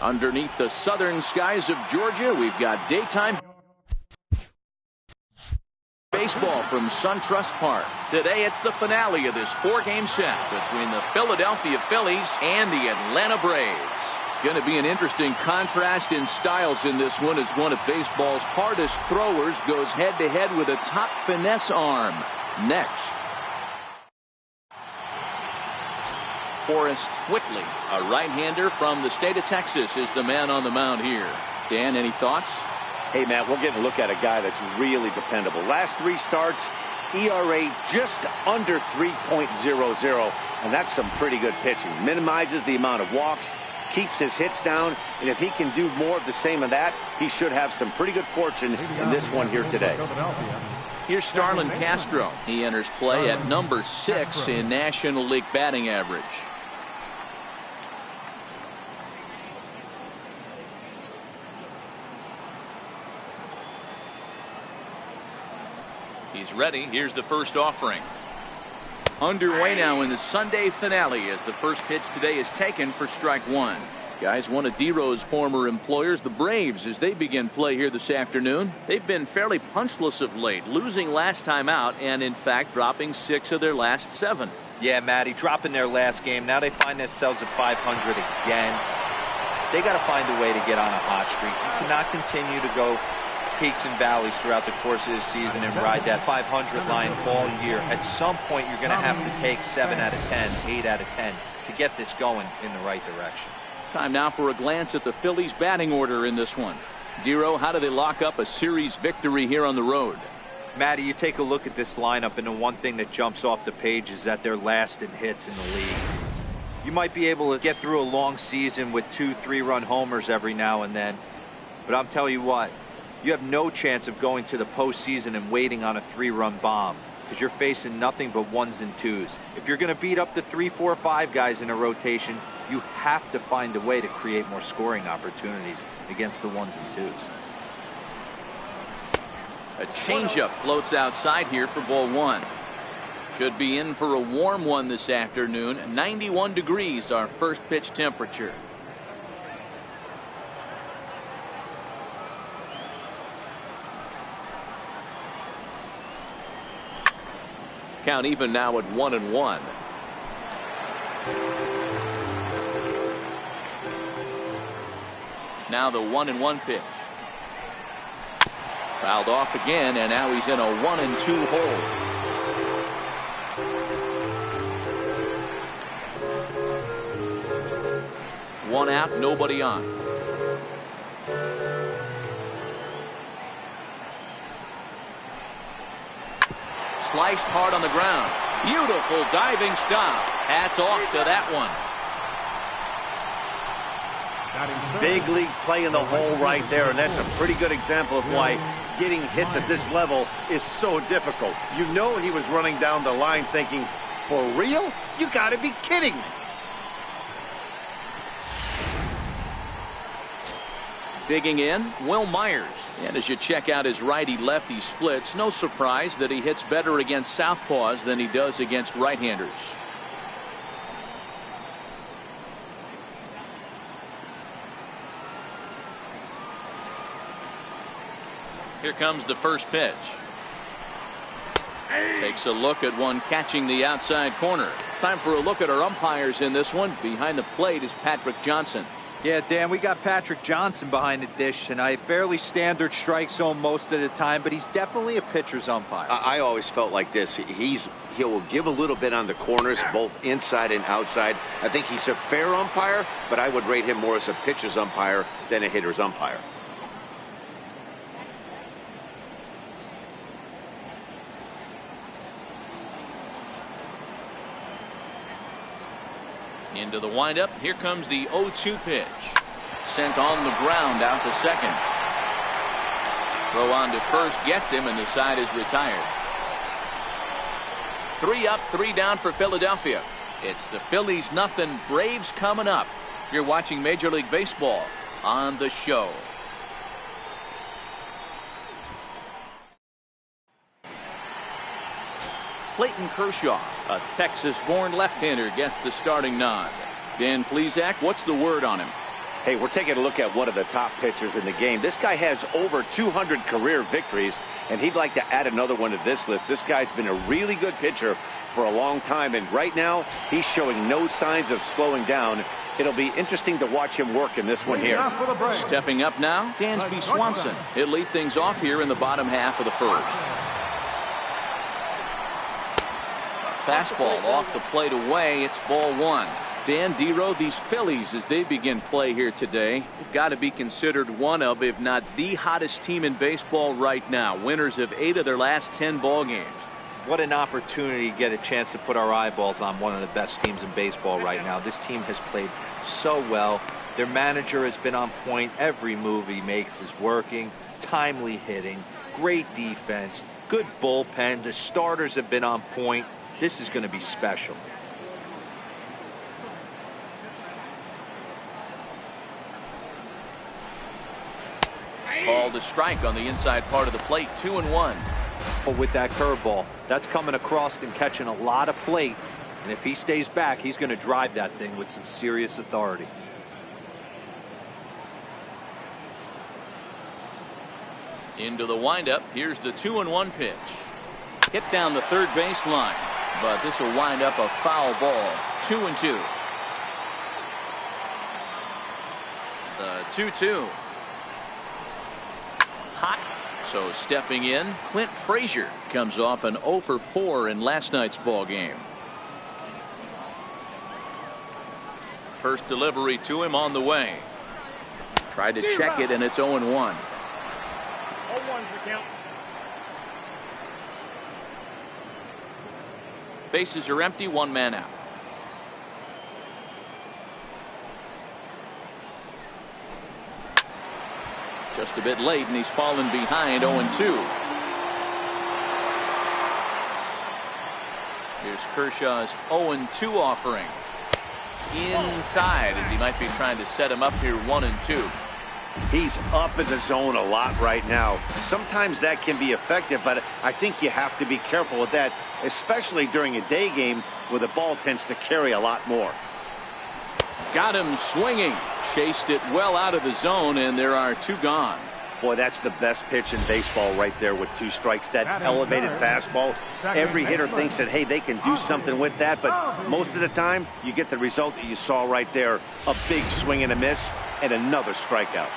Underneath the southern skies of Georgia, we've got daytime baseball from SunTrust Park. Today it's the finale of this 4-game set between the Philadelphia Phillies and the Atlanta Braves. Going to be an interesting contrast in styles in this one as one of baseball's hardest throwers goes head-to-head with a top finesse arm. Next. Forrest Whitley, a right-hander from the state of Texas, is the man on the mound here. Dan, any thoughts? Hey, Matt, we're getting a look at a guy that's really dependable. Last 3 starts, ERA just under 3.00, and that's some pretty good pitching. Minimizes the amount of walks, keeps his hits down, and if he can do more of the same of that, he should have some pretty good fortune in this one here today. Here's Starlin Castro. He enters play at number 6 in National League batting average. He's ready. Here's the first offering. Underway now in the Sunday finale as the first pitch today is taken for strike 1. Guys, one of D-Row's former employers, the Braves, as they begin play here this afternoon. They've been fairly punchless of late, losing last time out and, in fact, dropping 6 of their last 7. Yeah, Matty, dropping their last game. Now they find themselves at 500 again. They got to find a way to get on a hot streak. You cannot continue to go peaks and valleys throughout the course of the season and ride that 500 line all year. At some point, you're going to have to take 7 out of 10, 8 out of 10 to get this going in the right direction. Time now for a glance at the Phillies batting order in this one. D-Row, how do they lock up a series victory here on the road? Matty, you take a look at this lineup, and the one thing that jumps off the page is that they're last in hits in the league. You might be able to get through a long season with 2-3-run homers every now and then, but I'm telling you what, you have no chance of going to the postseason and waiting on a 3-run bomb because you're facing nothing but 1s and 2s. If you're going to beat up the 3, 4, 5 guys in a rotation, you have to find a way to create more scoring opportunities against the 1s and 2s. A changeup floats outside here for ball 1. Should be in for a warm one this afternoon. 91 degrees, our first pitch temperature. Count even now at 1-1. Now the 1-1 pitch. Fouled off again, and now he's in a 1-2 hole. One out, nobody on. Sliced hard on the ground. Beautiful diving stop. Hats off to that one. Big league play in the hole right there, and that's a pretty good example of why getting hits at this level is so difficult. You know he was running down the line thinking, for real? You got to be kidding me. Digging in, Will Myers. And as you check out his righty-lefty splits, no surprise that he hits better against southpaws than he does against right-handers. Here comes the first pitch. Takes a look at one catching the outside corner. Time for a look at our umpires in this one. Behind the plate is Patrick Johnson. Yeah, Dan, we got Patrick Johnson behind the dish tonight. Fairly standard strike zone most of the time, but he's definitely a pitcher's umpire. I always felt like this. He'll give a little bit on the corners, both inside and outside. I think he's a fair umpire, but I would rate him more as a pitcher's umpire than a hitter's umpire. Into the windup. Here comes the 0-2 pitch. Sent on the ground out to second. Throw on to first gets him, and the side is retired. 3 up, 3 down for Philadelphia. It's the Phillies nothing, Braves coming up. You're watching Major League Baseball on the show. Clayton Kershaw, a Texas-born left-hander, gets the starting nod. Dan Plesac, what's the word on him? Hey, we're taking a look at one of the top pitchers in the game. This guy has over 200 career victories, and he'd like to add another one to this list. This guy's been a really good pitcher for a long time, and right now he's showing no signs of slowing down. It'll be interesting to watch him work in this one here. Stepping up now, Dansby Swanson. He'll lead things off here in the bottom half of the first. Fastball off the plate away. It's ball one. Dan Dero, these Phillies, as they begin play here today, have got to be considered one of, if not the hottest team in baseball right now. Winners of 8 of their last 10 ball games. What an opportunity to get a chance to put our eyeballs on one of the best teams in baseball right now. This team has played so well. Their manager has been on point. Every move he makes is working. Timely hitting, great defense, good bullpen. The starters have been on point. This is going to be special. Called a strike on the inside part of the plate. 2-1. But with that curveball, that's coming across and catching a lot of plate. And if he stays back, he's going to drive that thing with some serious authority. Into the windup. Here's the 2-1 pitch. Hit down the third base line, but this will wind up a foul ball. 2-2. The 2-2. Hot. So stepping in, Clint Frazier comes off an 0 for 4 in last night's ball game. First delivery to him on the way. Tried to check it, and it's 0-1. 0-1's the count. Bases are empty, 1 man out. Just a bit late, and he's fallen behind. 0-2. Here's Kershaw's 0-2 offering. Inside, as he might be trying to set him up here. 1-2. He's up in the zone a lot right now. Sometimes that can be effective, but I think you have to be careful with that, especially during a day game where the ball tends to carry a lot more. Got him swinging. Chased it well out of the zone, and there are 2 gone. Boy, that's the best pitch in baseball right there with 2 strikes. That elevated fastball. Every hitter thinks that, hey, they can do something with that, but most of the time you get the result that you saw right there. A big swing and a miss, and another strikeout.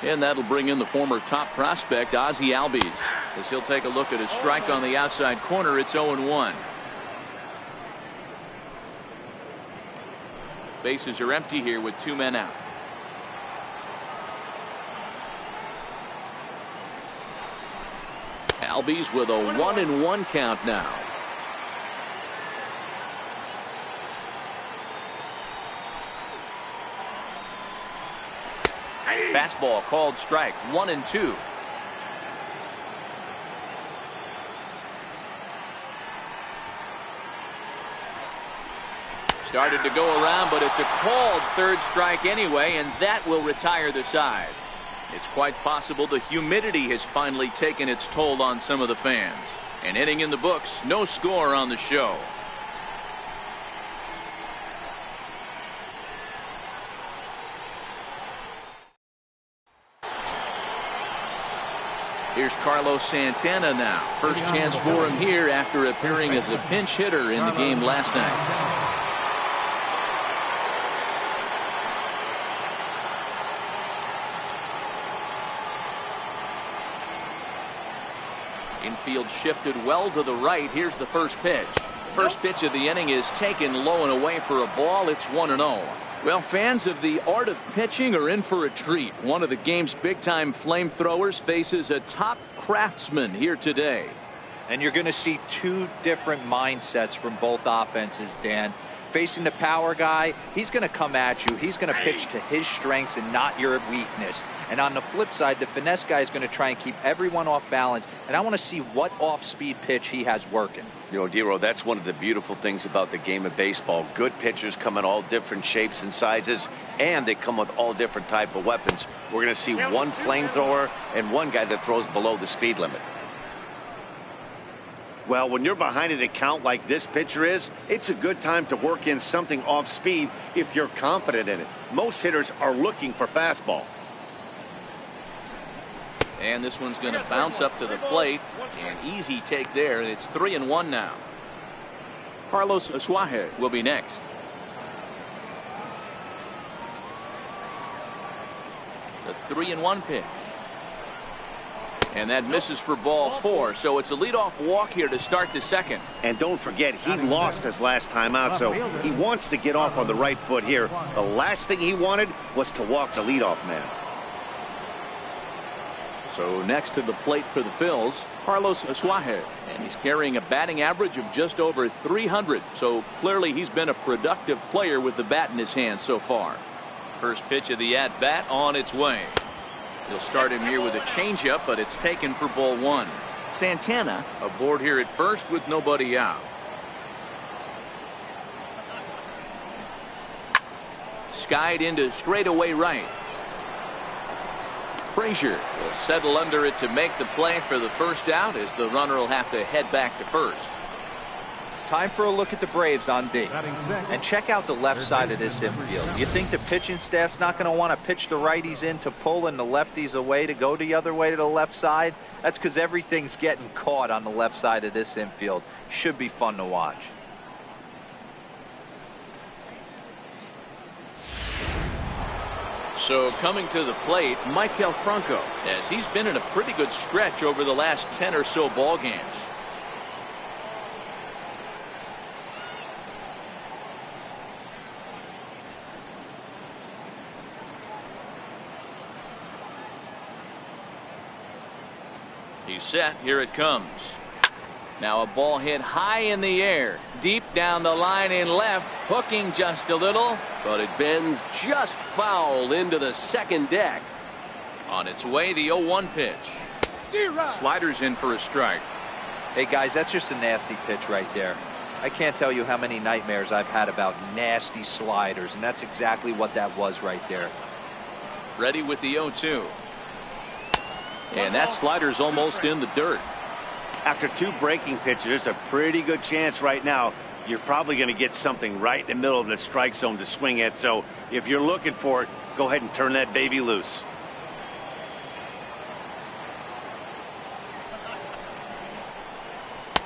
And that'll bring in the former top prospect, Ozzie Albies, as he'll take a look at a strike on the outside corner. It's 0-1. Bases are empty here with 2 men out. Albies with a 1-1 count now. Fastball called strike. 1-2. Started to go around, but it's a called third strike anyway, and that will retire the side. It's quite possible the humidity has finally taken its toll on some of the fans. An inning in the books, no score on the show. Here's Carlos Santana now. First chance for him here after appearing as a pinch hitter in the game last night. Infield shifted well to the right. Here's the first pitch. First pitch of the inning is taken low and away for a ball. It's 1-0. Well, fans of the art of pitching are in for a treat. One of the game's big-time flamethrowers faces a top craftsman here today. And you're going to see 2 different mindsets from both offenses, Dan. Facing the power guy, he's going to come at you. He's going to pitch to his strengths and not your weakness. And on the flip side, the finesse guy is going to try and keep everyone off balance. And I want to see what off-speed pitch he has working. You know, Dero, that's one of the beautiful things about the game of baseball. Good pitchers come in all different shapes and sizes, and they come with all different type of weapons. We're going to see one flamethrower and one guy that throws below the speed limit. Well, when you're behind an account like this pitcher is, it's a good time to work in something off speed if you're confident in it. Most hitters are looking for fastball. And this one's going to bounce up to the plate. An easy take there. It's 3-1 now. Carlos Asuaje will be next. The 3-1 pitch. And that misses for ball 4. So it's a leadoff walk here to start the second. And don't forget, he lost his last time out, so he wants to get off on the right foot here. The last thing he wanted was to walk the leadoff man. So next to the plate for the Phillies, Carlos Asuaje, and he's carrying a batting average of just over 300. So clearly he's been a productive player with the bat in his hand so far. First pitch of the at-bat on its way. He'll start him here with a changeup, but it's taken for ball 1. Santana aboard here at first with nobody out. Skied into straightaway right. Frazier will settle under it to make the play for the first out, as the runner will have to head back to first. Time for a look at the Braves on D. And check out the left side of this infield. You think the pitching staff's not going to want to pitch the righties in to pull and the lefties away to go the other way to the left side? That's because everything's getting caught on the left side of this infield. Should be fun to watch. So coming to the plate, Michael Franco, as he's been in a pretty good stretch over the last 10 or so ball games. He's set. Here it comes. Now a ball hit high in the air, deep down the line in left, hooking just a little, but it bends just foul into the second deck. On its way, the 0-1 pitch. Sliders in for a strike. Hey guys, that's just a nasty pitch right there. I can't tell you how many nightmares I've had about nasty sliders, and that's exactly what that was right there. Ready with the 0-2. And that slider's almost in the dirt. After 2 breaking pitches, there's a pretty good chance right now you're probably going to get something right in the middle of the strike zone to swing at. So if you're looking for it, go ahead and turn that baby loose.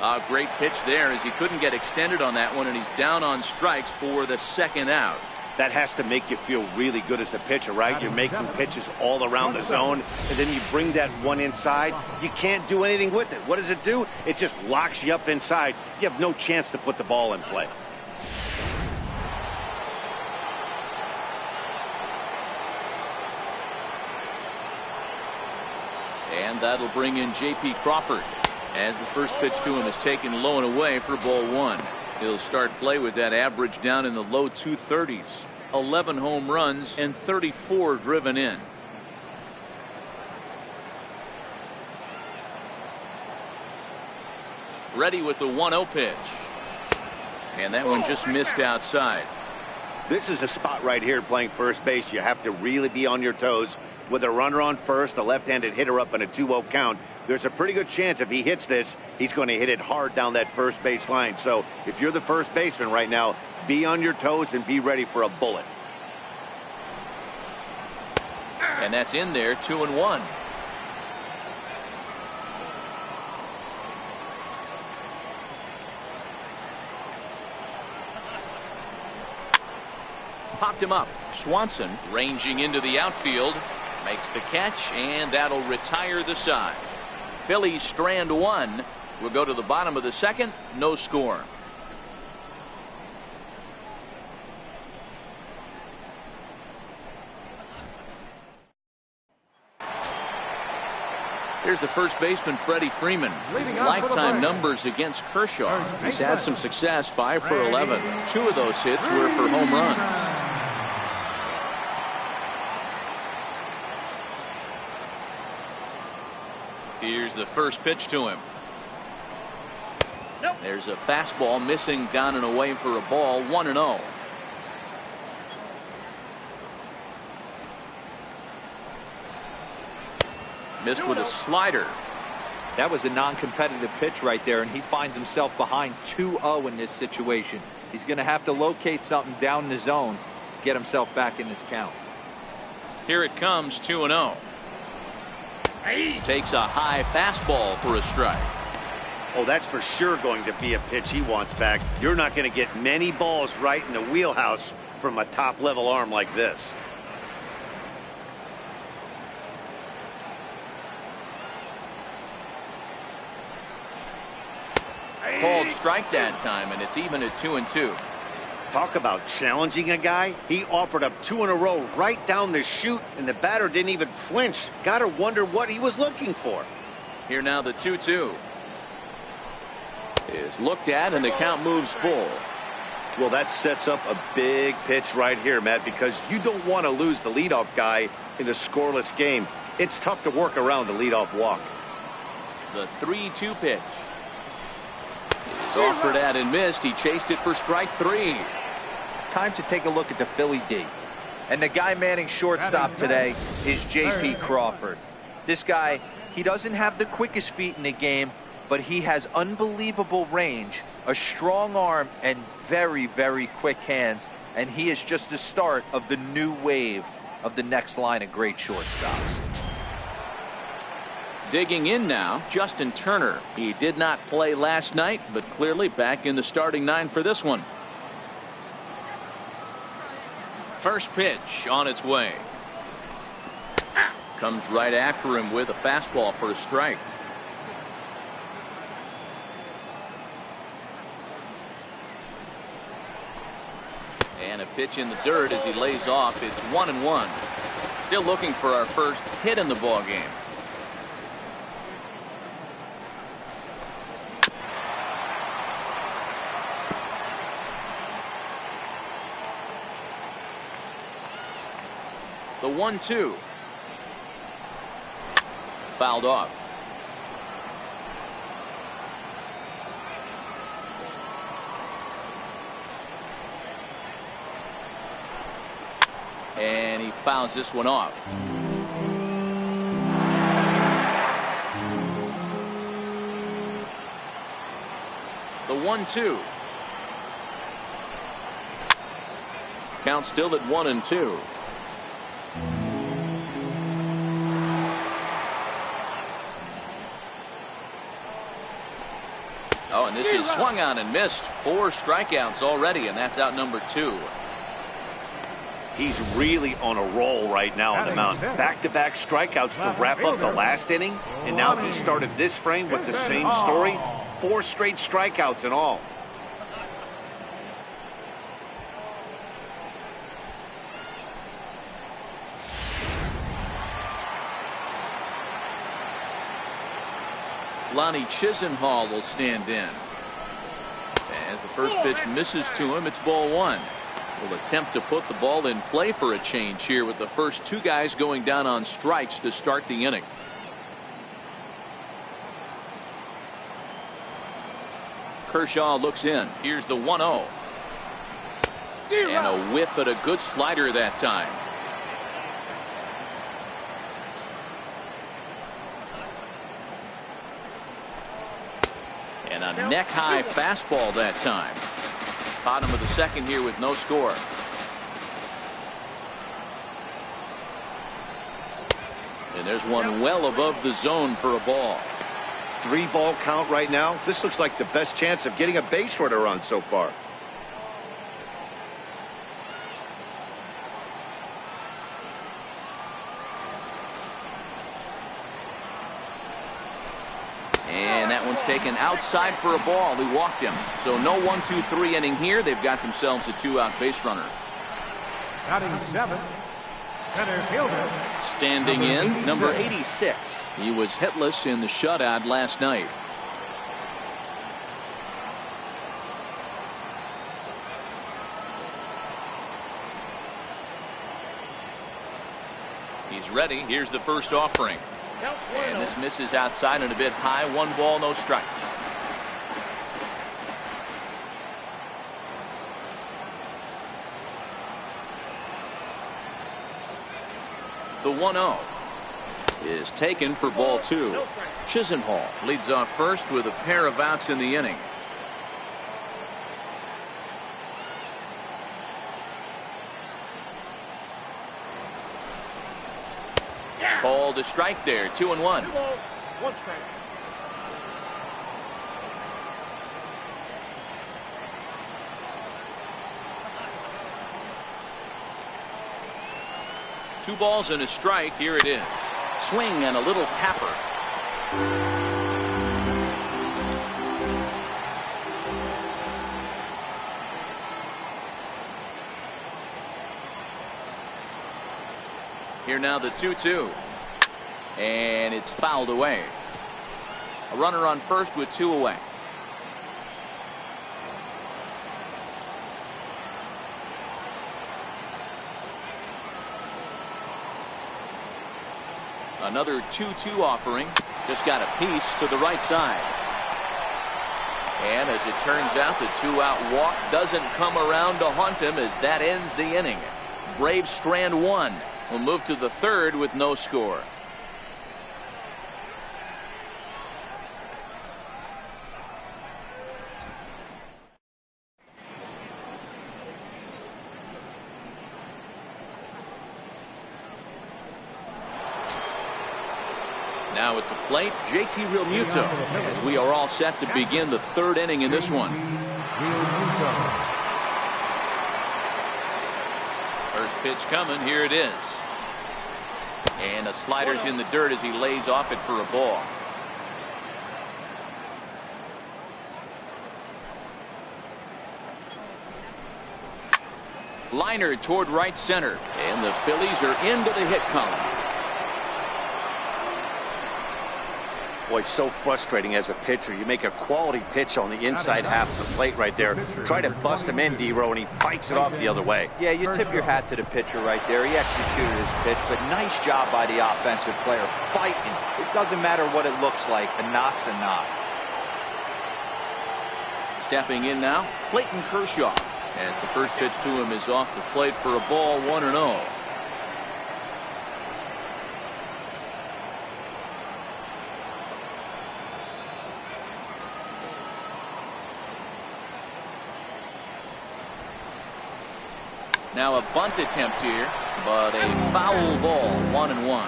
A great pitch there, as he couldn't get extended on that one, and he's down on strikes for the second out. That has to make you feel really good as a pitcher, right? You're making pitches all around the zone, and then you bring that one inside. You can't do anything with it. What does it do? It just locks you up inside. You have no chance to put the ball in play. And that'll bring in J.P. Crawford, as the first pitch to him is taken low and away for ball 1. He'll start play with that average down in the low 230s. 11 home runs and 34 driven in. Ready with the 1-0 pitch. And that one just missed outside. This is a spot right here playing first base. You have to really be on your toes. With a runner on first, a left-handed hitter up in a 2-0 count, there's a pretty good chance if he hits this, he's going to hit it hard down that first base line. So if you're the first baseman right now, be on your toes and be ready for a bullet. And that's in there, 2-1. Popped him up. Swanson ranging into the outfield, makes the catch, and that'll retire the side. Phillies strand 1. We'll go to the bottom of the second. No score. Here's the first baseman, Freddie Freeman. His lifetime numbers against Kershaw. He's had some success, 5 for 11. 2 of those hits were for home runs. Here's the first pitch to him. There's a fastball missing down and away for a ball. 1-0. Missed with a slider. That was a non-competitive pitch right there, and he finds himself behind 2-0 in this situation. He's going to have to locate something down the zone, get himself back in this count. Here it comes, 2-0. Takes a high fastball for a strike. Oh, that's for sure going to be a pitch he wants back. You're not going to get many balls right in the wheelhouse from a top-level arm like this. Called strike that time, and it's even at 2-2. Talk about challenging a guy. He offered up 2 in a row right down the chute, and the batter didn't even flinch. Gotta wonder what he was looking for. Here now the 2-2 is looked at, and the count moves full. Well, that sets up a big pitch right here, Matt, because you don't want to lose the leadoff guy in a scoreless game. It's tough to work around the leadoff walk. The 3-2 pitch is offered at and missed. He chased it for strike 3. Time to take a look at the Philly D. And the guy manning shortstop today is J.P. Crawford. This guy, he doesn't have the quickest feet in the game, but he has unbelievable range, a strong arm, and very, very quick hands. And he is just the start of the new wave of the next line of great shortstops. Digging in now, Justin Turner. He did not play last night, but clearly back in the starting 9 for this one. First pitch on its way. Comes right after him with a fastball for a strike. And a pitch in the dirt as he lays off. It's 1-1. Still looking for our first hit in the ball game. The 1-2. Fouled off. And he fouls this one off. The 1-2. Count still at 1-2. Oh, and this is swung on and missed. 4 strikeouts already, and that's out number 2. He's really on a roll right now on the mound. Back-to-back strikeouts to wrap up the last inning, and now he started this frame with the same story. 4 straight strikeouts in all. Lonnie Chisenhall will stand in. As the first pitch misses to him, it's ball 1. Will attempt to put the ball in play for a change here with the first 2 guys going down on strikes to start the inning. Kershaw looks in. Here's the 1-0. And a whiff at a good slider that time. And a neck-high fastball that time. Bottom of the second here with no score. And there's one well above the zone for a ball. 3-ball count right now. This looks like the best chance of getting a base runner on so far. And that one's taken outside for a ball. He walked him. So no 1-2-3 inning here. They've got themselves a 2-out base runner. Batting 7, center fielder. Standing in, number 86. He was hitless in the shutout last night. He's ready. Here's the first offering. And this misses outside and a bit high. 1 ball, no strikes. The 1-0. is taken for ball 2. Chisenhall leads off first with a pair of outs in the inning. Called a strike there. 2-1. 2 balls, 1 strike. Two balls and a strike. Here it is. Swing and a little tapper. Here now the 2-2. And it's fouled away. A runner on first with 2 away. Another 2-2 offering. Just got a piece to the right side. And as it turns out, the 2-out walk doesn't come around to haunt him as that ends the inning. Braves strand 1. Will move to the 3rd with no score. Now at the plate, JT Realmuto, as we are all set to begin the 3rd inning in this one. First pitch coming. Here it is. And a slider's in the dirt as he lays off it for a ball. Liner toward right center. And the Phillies are into the hit column. Boy, so frustrating as a pitcher. You make a quality pitch on the inside half of the plate right there. Try to bust him in, D-Row, and he fights it off the other way. Yeah, you tip your hat to the pitcher right there. He executed his pitch, but nice job by the offensive player fighting. It doesn't matter what it looks like. A knock's a knock. Stepping in now, Clayton Kershaw, as the first pitch to him is off the plate for a ball. 1-0. Now a bunt attempt here, but a foul ball. 1-1.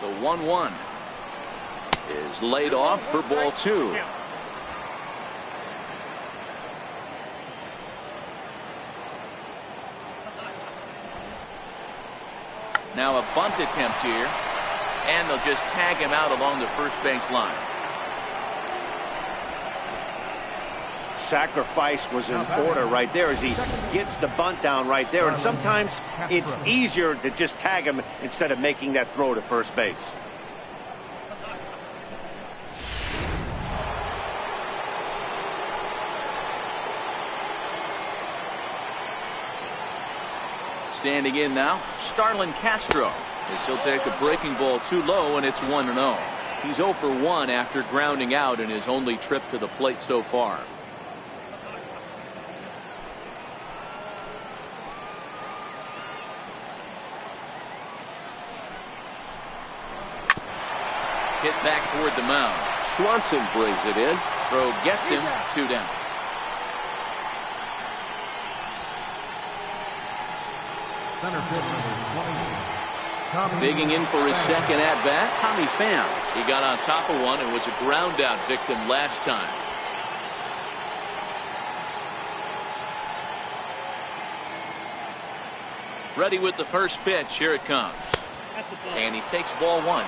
The 1-1 is laid off for ball 2. Now a bunt attempt here, and they'll just tag him out along the first base line. Sacrifice was in order right there as he gets the bunt down right there. And sometimes it's easier to just tag him instead of making that throw to first base. Standing in now, Starlin Castro, as he'll take a breaking ball too low, and it's 1-0. He's 0 for 1 after grounding out in his only trip to the plate so far. Hit back toward the mound. Swanson brings it in. Throw gets him. 2 down. Center field number 20. Digging in for his second at bat, Tommy Pham. He got on top of one and was a ground out victim last time. Ready with the first pitch. Here it comes. And he takes ball 1.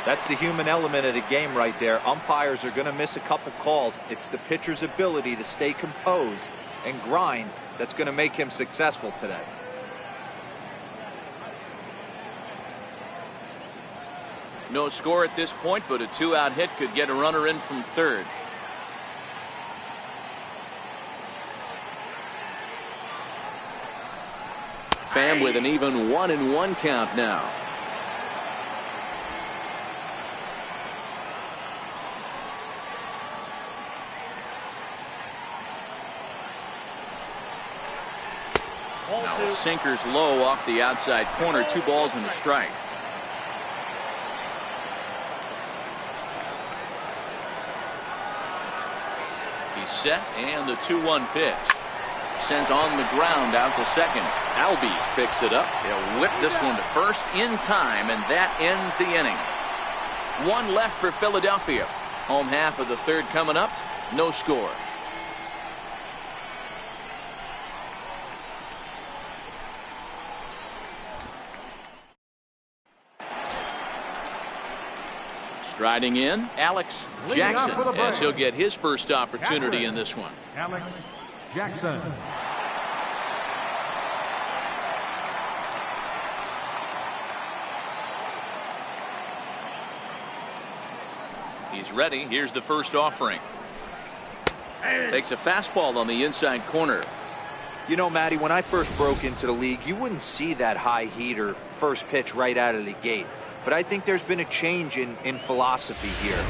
That's the human element of the game right there. Umpires are going to miss a couple calls. It's the pitcher's ability to stay composed and grind that's going to make him successful today. No score at this point, but a 2-out hit could get a runner in from third. Pham with an even 1-1 count now. Now the sinker's low off the outside corner. 2 balls and a strike. He's set, and the 2-1 pitch. Sent on the ground out to second. Albies picks it up. He'll whip this one to first in time, and that ends the inning. 1 left for Philadelphia. Home half of the 3rd coming up. No score. Striding in, Alex Jackson, as he'll get his first opportunity in this one. Alex Jackson. He's ready. Here's the first offering. Takes a fastball on the inside corner. You know, Matty, when I first broke into the league, you wouldn't see that high heater first pitch right out of the gate. But I think there's been a change in philosophy here.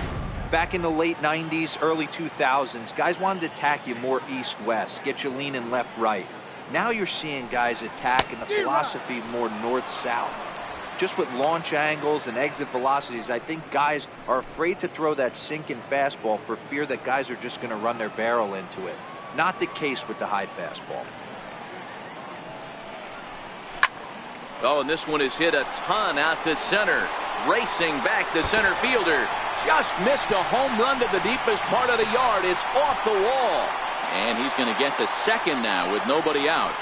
Back in the late 90s, early 2000s, guys wanted to attack you more east-west, get you leaning left-right. Now you're seeing guys attack in the philosophy more north-south. Just with launch angles and exit velocities, I think guys are afraid to throw that sinking fastball for fear that guys are just going to run their barrel into it. Not the case with the high fastball. Oh, and this one is hit a ton out to center. Racing back, the center fielder just missed a home run to the deepest part of the yard. It's off the wall. And he's going to get to second now with nobody out.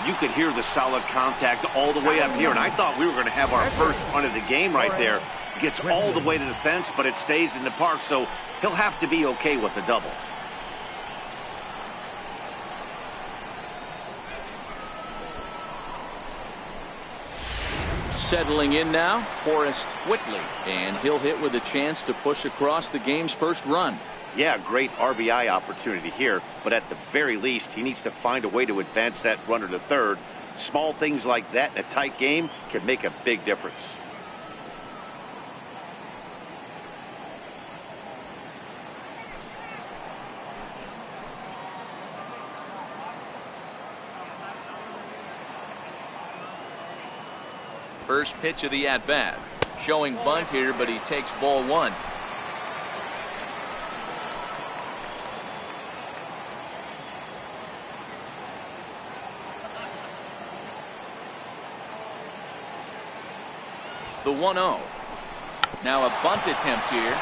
You could hear the solid contact all the way up here, and I thought we were going to have our first run of the game right there. Gets all the way to the fence, but it stays in the park, so he'll have to be okay with the double. Settling in now, Forrest Whitley, and he'll hit with a chance to push across the game's first run. Yeah, great RBI opportunity here, but at the very least, he needs to find a way to advance that runner to third. Small things like that in a tight game can make a big difference. First pitch of the at-bat. Showing bunt here, but he takes ball 1. The 1-0. Now a bunt attempt here.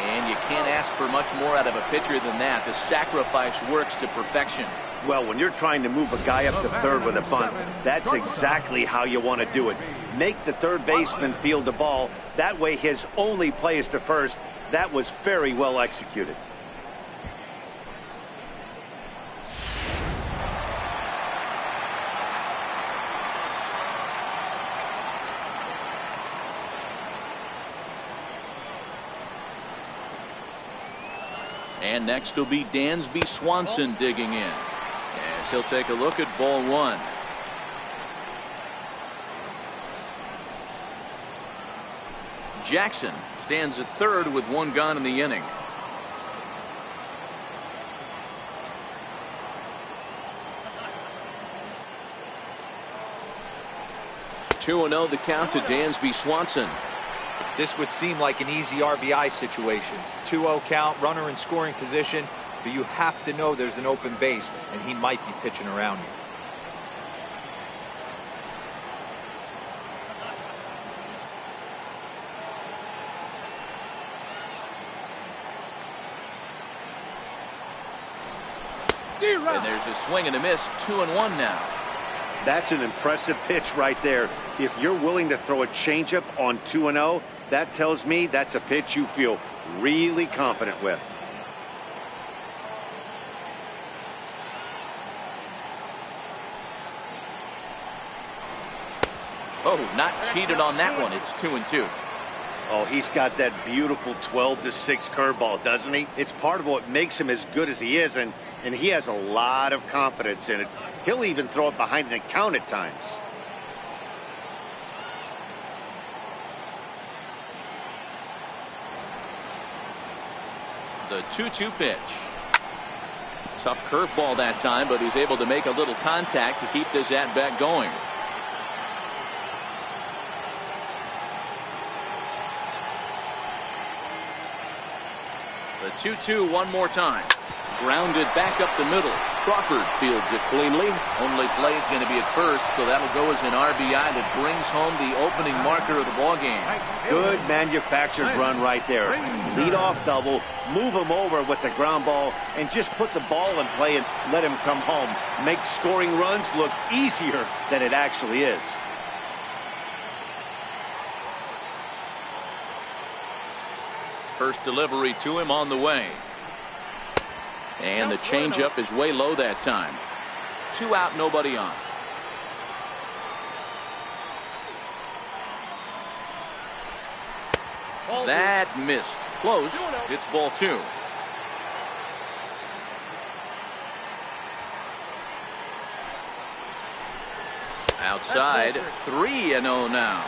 And you can't ask for much more out of a pitcher than that. The sacrifice works to perfection. Well, when you're trying to move a guy up to third with a bunt, that's exactly how you want to do it. Make the third baseman field the ball. That way his only play is to first. That was very well executed. And next will be Dansby Swanson digging in. As he'll take a look at ball 1. Jackson stands at third with 1 gone in the inning. Two 2-0 the count to Dansby Swanson. This would seem like an easy RBI situation. 2-0 count, runner in scoring position, but you have to know there's an open base, and he might be pitching around you. And there's a swing and a miss. 2-1 now. That's an impressive pitch right there. If you're willing to throw a changeup on 2-0, that tells me that's a pitch you feel really confident with. Oh, not cheated on that one. It's 2-2. Oh, he's got that beautiful 12-6 curveball, doesn't he? It's part of what makes him as good as he is, and he has a lot of confidence in it. He'll even throw it behind an count at times. The 2-2 pitch. Tough curveball that time, but he's able to make a little contact to keep this at-bat going. The 2-2 one more time. Grounded back up the middle. Crawford fields it cleanly. Only play is going to be at first, so that'll go as an RBI that brings home the opening marker of the ballgame. Good manufactured run right there. Lead off double, move him over with the ground ball, and just put the ball in play and let him come home. Make scoring runs look easier than it actually is. First delivery to him on the way. And the changeup is way low that time. 2 out, nobody on. That missed. Close. It's ball 2. Outside. 3-0 now.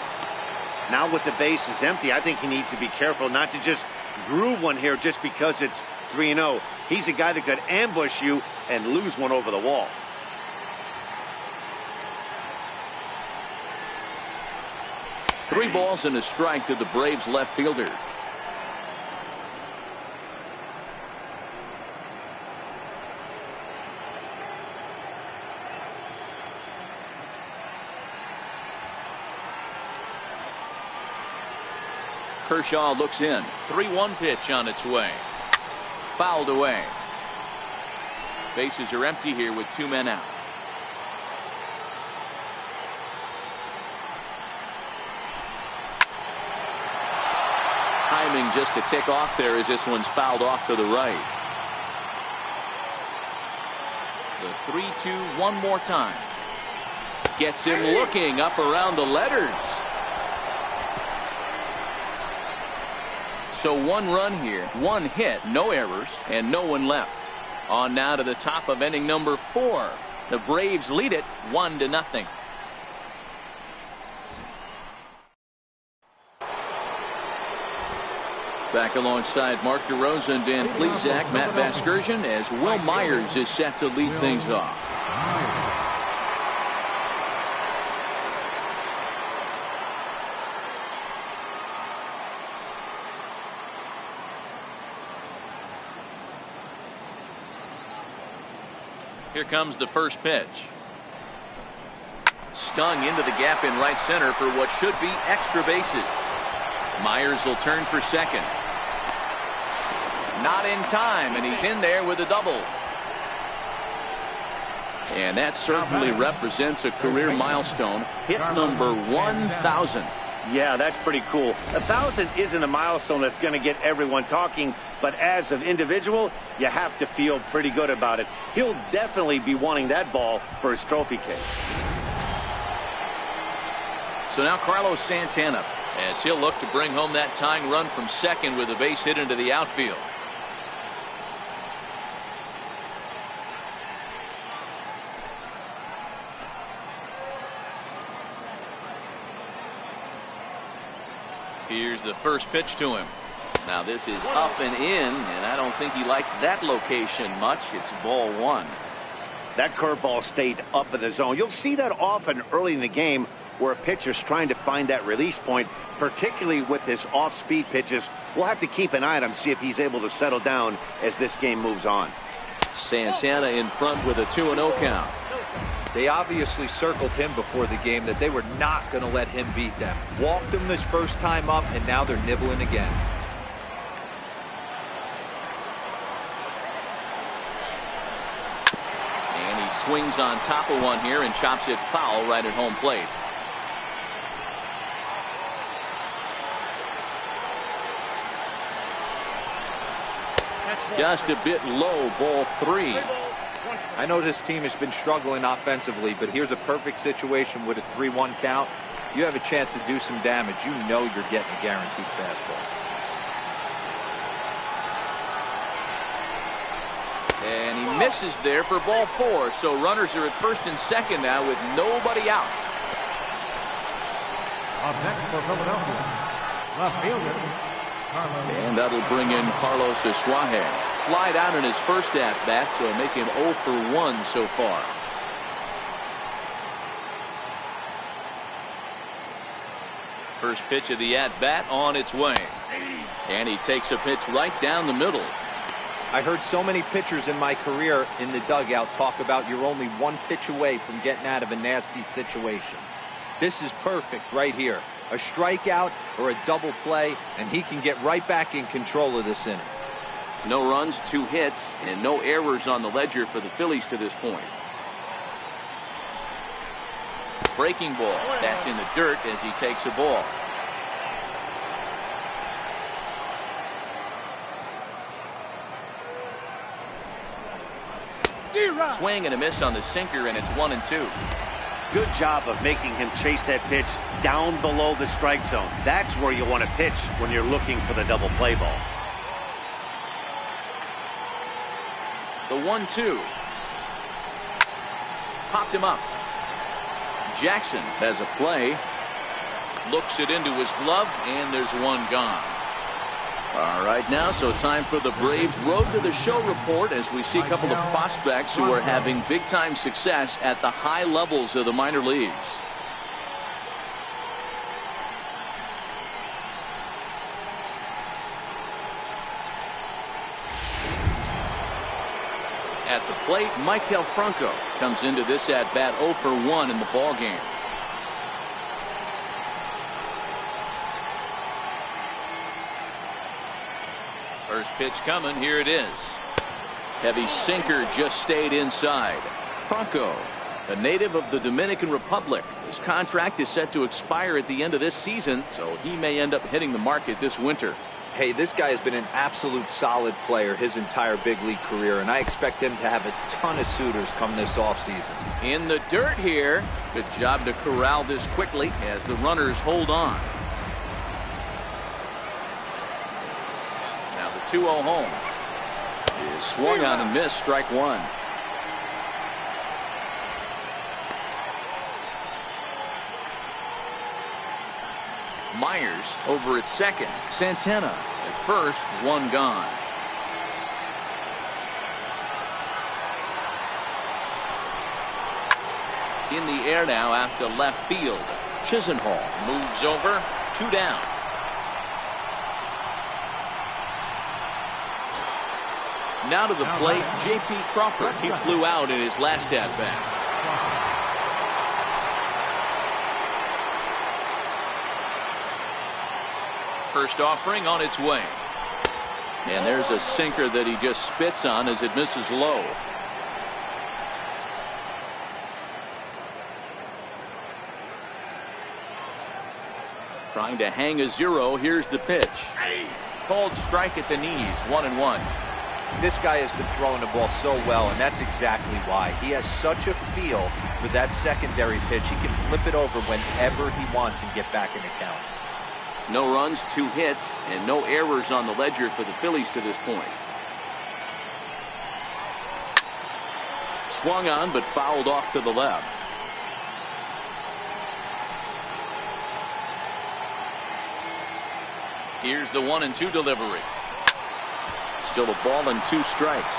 Now with the bases empty, I think he needs to be careful not to just groove one here just because it's 3-0. He's a guy that could ambush you and lose one over the wall. Three balls and a strike to the Braves left fielder. Kershaw looks in. 3-1 pitch on its way. Fouled away. Bases are empty here with 2 men out. Timing just to tick off there as this one's fouled off to the right. The 3-2 one more time. Gets him looking up around the letters. So 1 run here, 1 hit, no errors, and no one left. On now to the top of inning number 4. The Braves lead it 1-0. Back alongside Mark DeRosa and Dan Plesac, Matt Vasgersian, as Will Myers is set to lead things off. Here comes the first pitch. Stung into the gap in right center for what should be extra bases. Myers will turn for second. Not in time, and he's in there with a double. And that certainly represents a career milestone. Hit number 1,000. Yeah, that's pretty cool. 1,000 isn't a milestone that's going to get everyone talking, but as an individual, you have to feel pretty good about it. He'll definitely be wanting that ball for his trophy case. So now Carlos Santana, as he'll look to bring home that tying run from second with a base hit into the outfield. Here's the first pitch to him. Now this is up and in, and I don't think he likes that location much. It's ball 1. That curveball stayed up in the zone. You'll see that often early in the game where a pitcher's trying to find that release point, particularly with his off-speed pitches. We'll have to keep an eye on him, see if he's able to settle down as this game moves on. Santana in front with a 2-0 count. They obviously circled him before the game that they were not going to let him beat them. Walked him this first time up, and now they're nibbling again. And he swings on top of one here and chops it foul right at home plate. Just a bit low, ball 3. I know this team has been struggling offensively, but here's a perfect situation with a 3-1 count. You have a chance to do some damage. You know you're getting a guaranteed fastball. And he misses there for ball 4. So runners are at first and second now with nobody out. Up next for Philadelphia, left fielder, Carlos. And that'll bring in Carlos Asuaje. flied out in his first at-bat, so make him 0 for 1 so far. First pitch of the at-bat on its way. And he takes a pitch right down the middle. I heard so many pitchers in my career in the dugout talk about you're only one pitch away from getting out of a nasty situation. This is perfect right here. A strikeout or a double play, and he can get right back in control of this inning. No runs, 2 hits, and no errors on the ledger for the Phillies to this point. Breaking ball. That's in the dirt as he takes a ball. Swing and a miss on the sinker, and it's 1-2. Good job of making him chase that pitch down below the strike zone. That's where you want to pitch when you're looking for the double play ball. The 1-2. Popped him up. Jackson has a play. Looks it into his glove, and there's one gone. All right, now, so time for the Braves Road to the Show report as we see a couple of prospects who are having big-time success at the high levels of the minor leagues. At the plate, Michael Franco comes into this at-bat 0 for 1 in the ballgame. First pitch coming. Here it is. Heavy sinker just stayed inside. Franco, a native of the Dominican Republic. His contract is set to expire at the end of this season, so he may end up hitting the market this winter. Hey, this guy has been an absolute solid player his entire big league career, and I expect him to have a ton of suitors come this offseason. In the dirt here. Good job to corral this quickly as the runners hold on. Now the 2-0 home is swung on and missed, strike 1. Myers over at second. Santana at first, one gone. In the air now out to left field. Chisenhall moves over, 2 down. Now to the plate, J.P. Crawford. He flew out in his last at-bat. First offering on its way. And there's a sinker that he just spits on as it misses low. Trying to hang a 0. Here's the pitch. Called strike at the knees, 1-1. This guy has been throwing the ball so well, and that's exactly why. He has such a feel for that secondary pitch. He can flip it over whenever he wants and get back in the count. No runs, 2 hits, and no errors on the ledger for the Phillies to this point. Swung on, but fouled off to the left. Here's the 1-2 delivery. Still a ball and 2 strikes.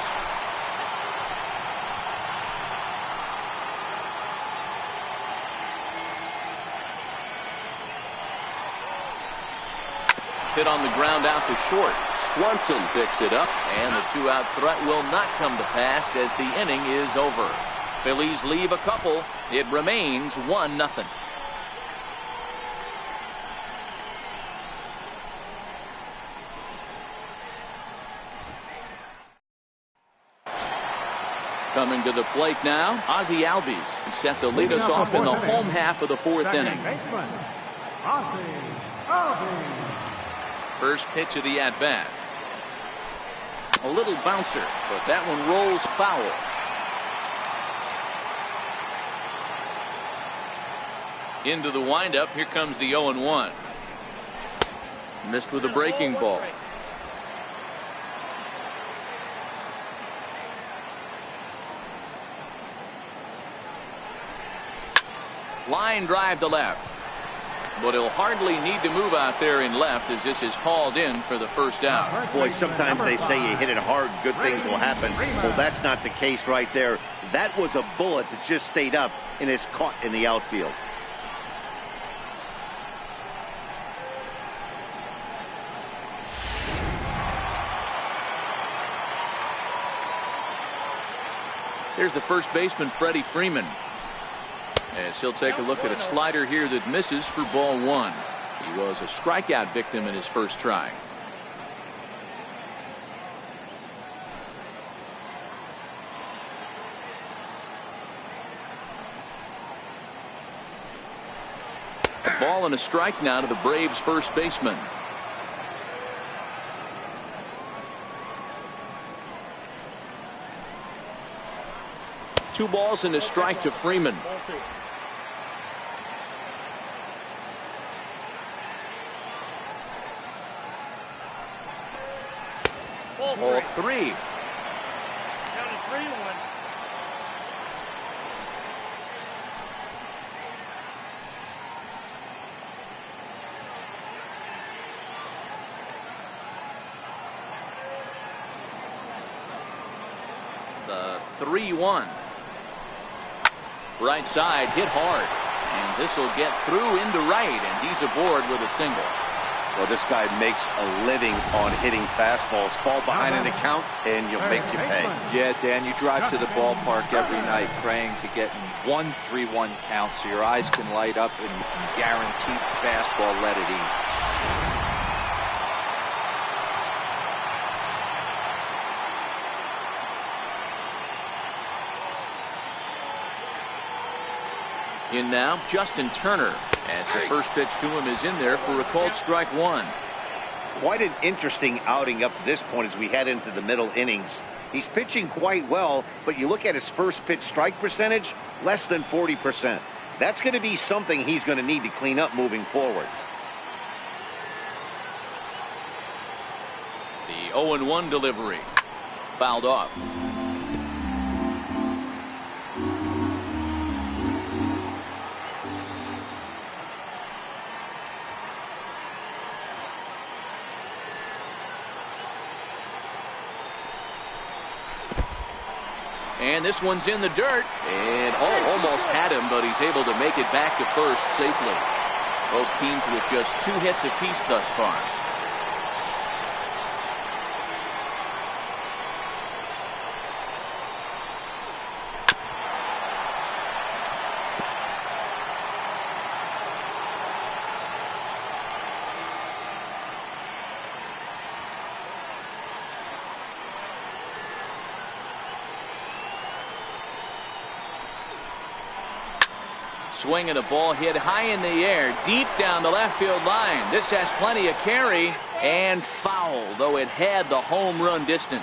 Hit on the ground out to short. Swanson picks it up, and the 2-out threat will not come to pass as the inning is over. Phillies leave a couple. It remains 1-0. Coming to the plate now, Ozzie Albies. He sets to lead us off in the home half of the 4th inning. First pitch of the at-bat. A little bouncer, but that one rolls foul. Into the windup. Here comes the 0-1. Missed with a breaking ball. Line drive to left. but he'll hardly need to move out there in left as this is hauled in for the first out. Boy, sometimes they say you hit it hard, good things will happen. Well, that's not the case right there. That was a bullet that just stayed up and is caught in the outfield. Here's the first baseman, Freddie Freeman, as he'll take a look at a slider here that misses for ball one. He was a strikeout victim in his first try. A ball and a strike now to the Braves first baseman. Two balls and a strike to Freeman. Ball three. Down to 3-1. The 3-1. Right side hit hard, and this will get through into right, and he's aboard with a single. Well, this guy makes a living on hitting fastballs. Fall behind in the count, and you'll make you pay. Yeah, Dan, you drive to the ballpark every night praying to get in 1-3-1 count so your eyes can light up and guaranteed fastball let it eat. In now, Justin Turner, as the first pitch to him is in there for a called strike one. Quite an interesting outing up to this point as we head into the middle innings. He's pitching quite well, but you look at his first pitch strike percentage, less than 40%. That's going to be something he's going to need to clean up moving forward. The 0-1 delivery. Fouled off. And this one's in the dirt, and almost had him, but he's able to make it back to first safely. Both teams with just 2 hits apiece thus far. Swing and a ball hit high in the air, deep down the left field line. This has plenty of carry and foul, though it had the home run distance.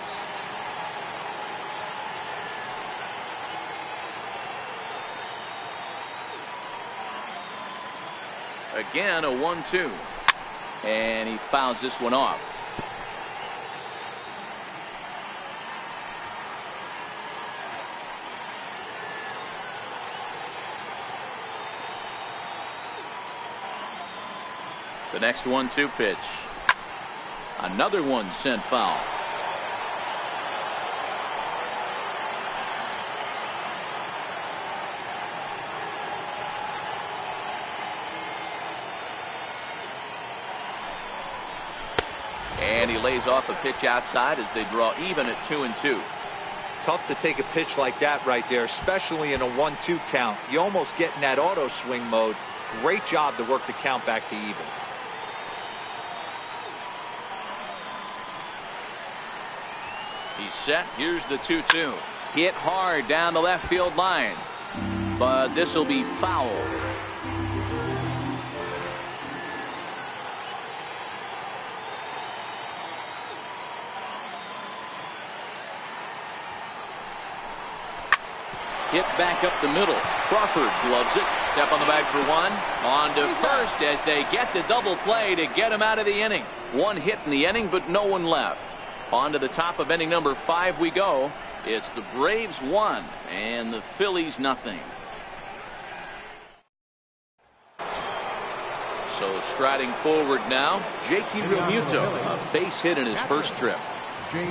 Again, a 1-2, and he fouls this one off. The next 1-2 pitch. Another one sent foul. And he lays off a pitch outside as they draw even at 2-2. Tough to take a pitch like that right there, especially in a 1-2 count. You almost get in that auto swing mode. Great job to work the count back to even. He's set. Here's the 2-2. Hit hard down the left field line, but this will be foul. Hit back up the middle. Crawford gloves it. Step on the bag for one. On to first as they get the double play to get him out of the inning. One hit in the inning, but no one left. On to the top of inning number 5 we go. It's the Braves 1 and the Phillies nothing. So striding forward now, JT Realmuto, a base hit in his first trip. He's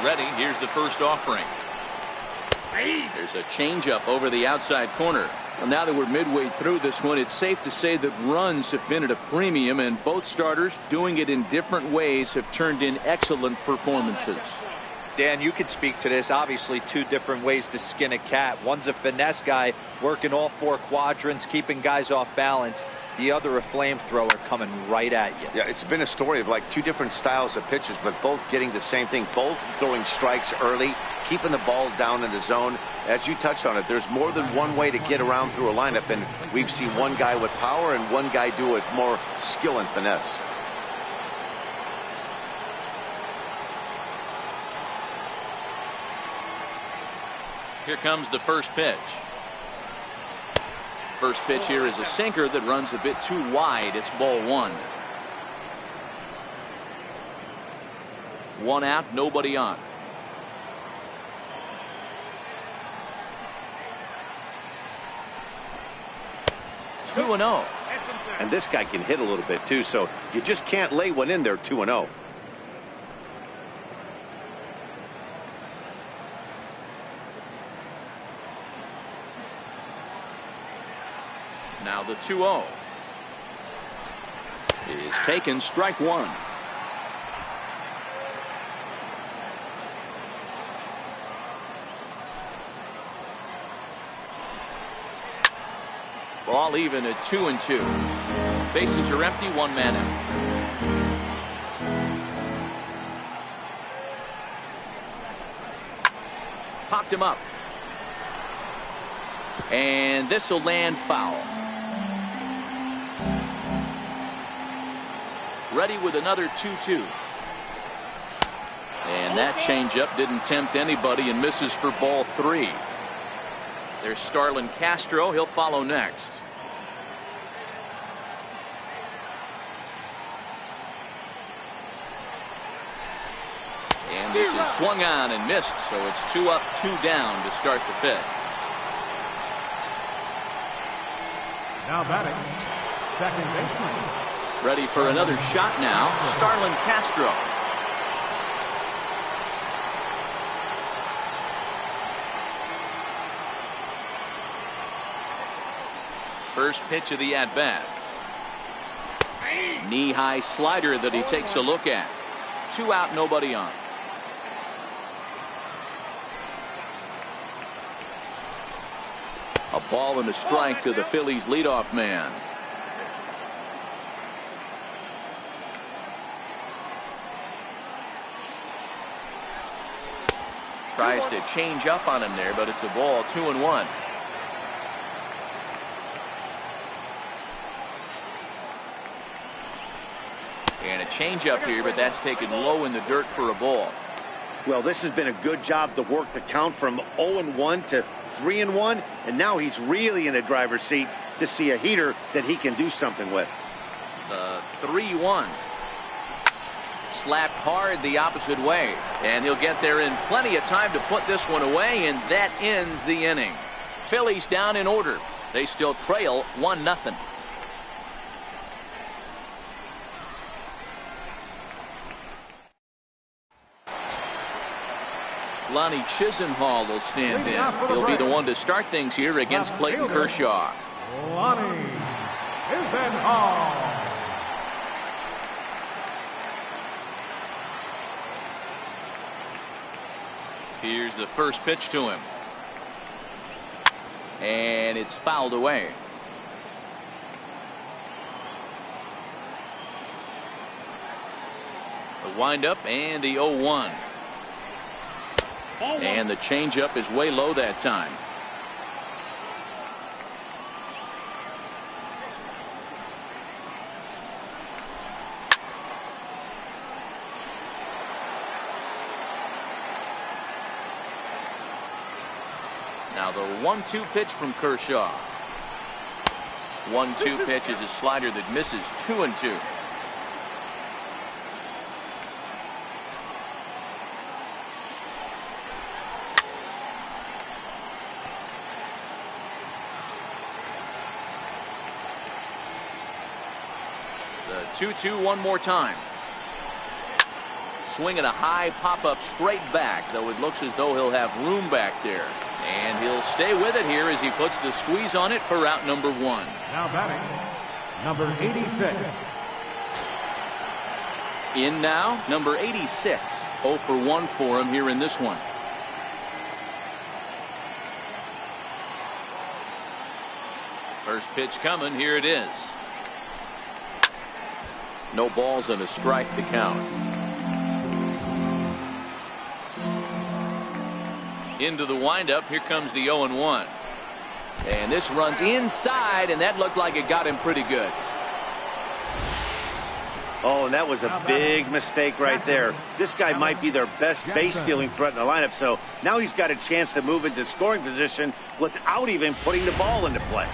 ready. Here's the first offering. There's a changeup over the outside corner. Well, now that we're midway through this one, it's safe to say that runs have been at a premium, and both starters, doing it in different ways, have turned in excellent performances. Dan, you can speak to this. Obviously, two different ways to skin a cat. One's a finesse guy working all four quadrants, keeping guys off balance. The other a flamethrower coming right at you. Yeah, it's been a story of like two different styles of pitchers, but both getting the same thing. Both throwing strikes early, keeping the ball down in the zone. As you touched on it, there's more than one way to get around through a lineup, and we've seen one guy with power and one guy do it more skill and finesse. Here comes the first pitch. First pitch here is a sinker that runs a bit too wide. It's ball one. One out, nobody on. Two and 0. And this guy can hit a little bit too, so you just can't lay one in there 2-0. Now the 2-0 is taken, strike one. Ball even at 2-2. Bases are empty, one man out. Popped him up. And this will land foul. Ready with another 2-2. And that changeup didn't tempt anybody and misses for ball three. There's Starlin Castro. He'll follow next. And this is swung on and missed, so it's 2 up, 2 down to start the fifth. Now batting, second baseman. Ready for another shot now, Starlin Castro. First pitch of the at-bat. Knee-high slider that he takes a look at. 2 out, nobody on. A ball and a strike to the Phillies leadoff man. Tries to change up on him there, but it's a ball, 2-1. And a change up here, but that's taken low in the dirt for a ball. Well, this has been a good job to work the count from 0-1 to 3-1, and now he's really in the driver's seat to see a heater that he can do something with. The 3-1. Slapped hard the opposite way, and he'll get there in plenty of time to put this one away, and that ends the inning. Phillies down in order. They still trail 1-0. Lonnie Chisenhall will stand in. He'll be the one to start things here against Clayton Kershaw. Lonnie Chisenhall. Here's the first pitch to him. And it's fouled away. The windup and the 0-1. And the changeup is way low that time. Now the 1-2 pitch from Kershaw. 1-2 pitch is a slider that misses, 2-2. The 2-2 one more time. Swinging a high pop-up straight back, though it looks as though he'll have room back there. And he'll stay with it here as he puts the squeeze on it for out number 1. Now batting, number 86. In now, number 86. 0 for 1 for him here in this one. First pitch coming. Here it is. No balls and a strike to count. Into the windup. Here comes the 0-1. And this runs inside, and that looked like it got him pretty good. Oh, and that was a big mistake right there. This guy might be their best base stealing threat in the lineup, so now he's got a chance to move into scoring position without even putting the ball into play.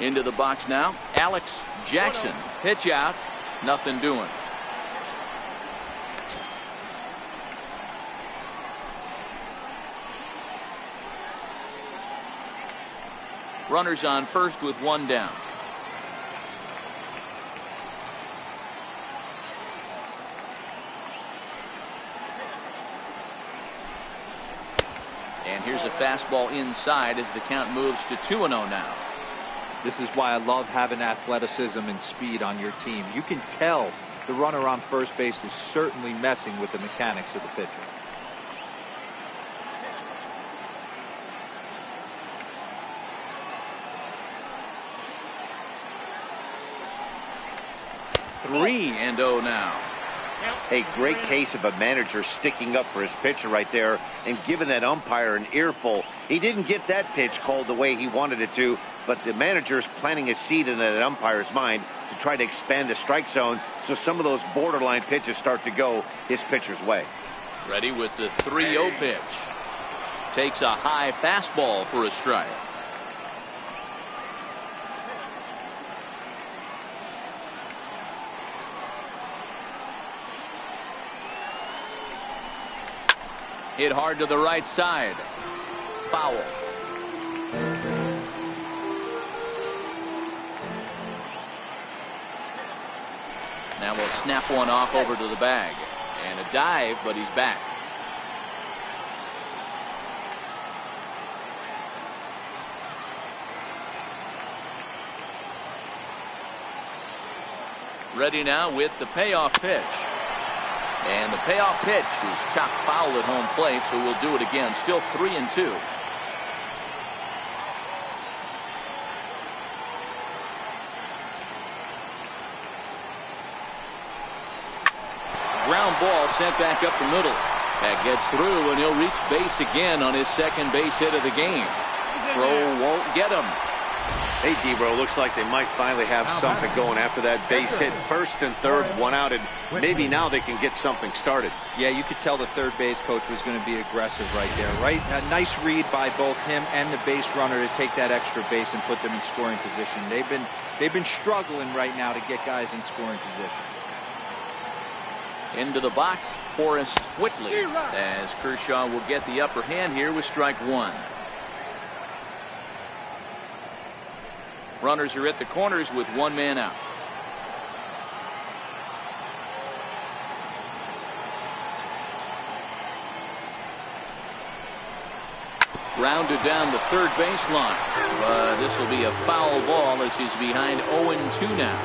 Into the box now, Alex Jackson. Pitch out, nothing doing. Runners on first with 1 down. And here's a fastball inside as the count moves to 2-0 now. This is why I love having athleticism and speed on your team. You can tell the runner on first base is certainly messing with the mechanics of the pitcher. Three and 0 now. A great case of a manager sticking up for his pitcher right there and giving that umpire an earful. He didn't get that pitch called the way he wanted it to, but the manager's planting a seed in that umpire's mind to try to expand the strike zone so some of those borderline pitches start to go his pitcher's way. Ready with the 3-0 pitch. Takes a high fastball for a strike. Hit hard to the right side. Foul. Now we'll snap one off over to the bag. And a dive, but he's back. Ready now with the payoff pitch. And the payoff pitch is chopped foul at home plate, so we'll do it again. Still 3-2. Ground ball sent back up the middle. That gets through, and he'll reach base again on his second base hit of the game. Throw won't get him. Hey, Debro, looks like they might finally have something going after that base hit. First and third, 1 out, and maybe now they can get something started. Yeah, you could tell the third base coach was going to be aggressive right there, right? A nice read by both him and the base runner to take that extra base and put them in scoring position. They've been struggling right now to get guys in scoring position. Into the box, Forrest Whitley, as Kershaw will get the upper hand here with strike 1. Runners are at the corners with 1 man out. Grounded down the third baseline, but this will be a foul ball as he's behind 0-2 now.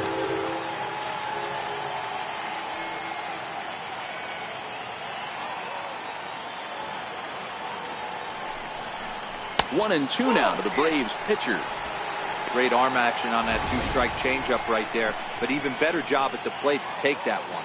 One and two now to the Braves pitcher. Great arm action on that 2-strike changeup right there, but even better job at the plate to take that one.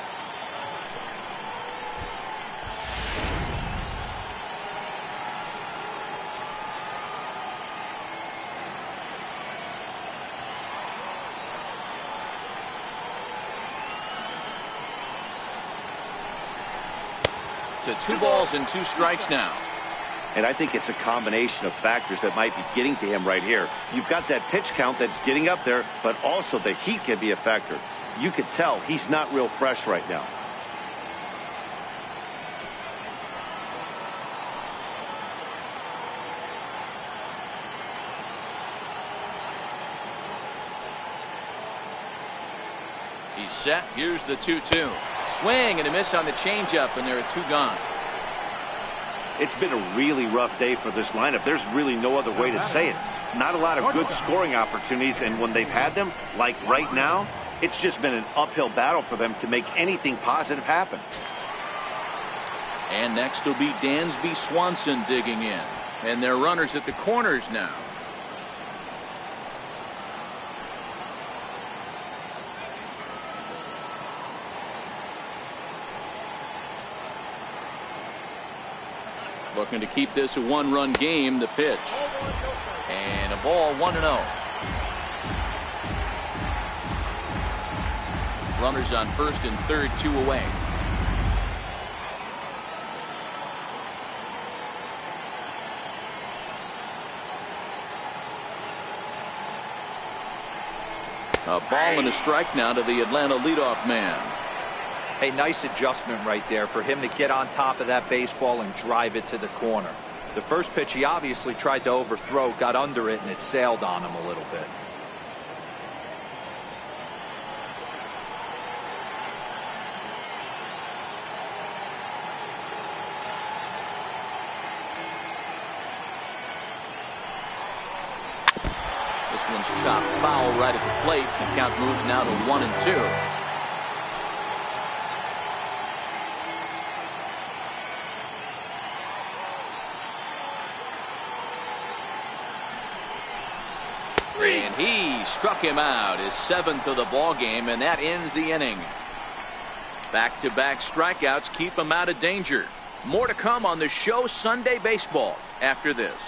To 2 balls and 2 strikes now. And I think it's a combination of factors that might be getting to him right here. You've got that pitch count that's getting up there, but also the heat can be a factor. You could tell he's not real fresh right now. He's set. Here's the 2-2. Swing and a miss on the changeup, and there are 2 gone. It's been a really rough day for this lineup. There's really no other way to say it. Not a lot of good scoring opportunities, and when they've had them, like right now, it's just been an uphill battle for them to make anything positive happen. And next will be Dansby Swanson digging in. And they're runners at the corners now. Looking to keep this a 1-run game. The pitch. And a ball 1-0. Runners on first and third, 2 away. A ball and a strike now to the Atlanta leadoff man. Hey, nice adjustment right there for him to get on top of that baseball and drive it to the corner. The first pitch he obviously tried to overthrow, got under it, and it sailed on him a little bit. This one's chopped foul right at the plate. The count moves now to 1-2. And he struck him out, his 7th of the ball game, and that ends the inning. Back-to-back strikeouts keep him out of danger. More to come on the show Sunday Baseball after this.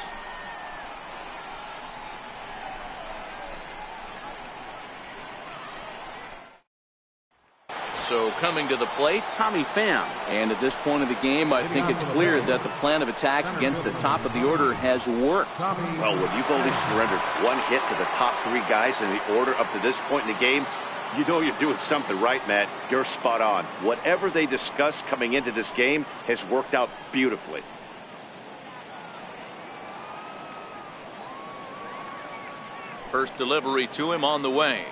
So coming to the plate, Tommy Pham. And at this point of the game, I think it's clear that the plan of attack against the top of the order has worked. Well, when you've only surrendered 1 hit to the top 3 guys in the order up to this point in the game, you know you're doing something right, Matt. You're spot on. Whatever they discussed coming into this game has worked out beautifully. First delivery to him on the way.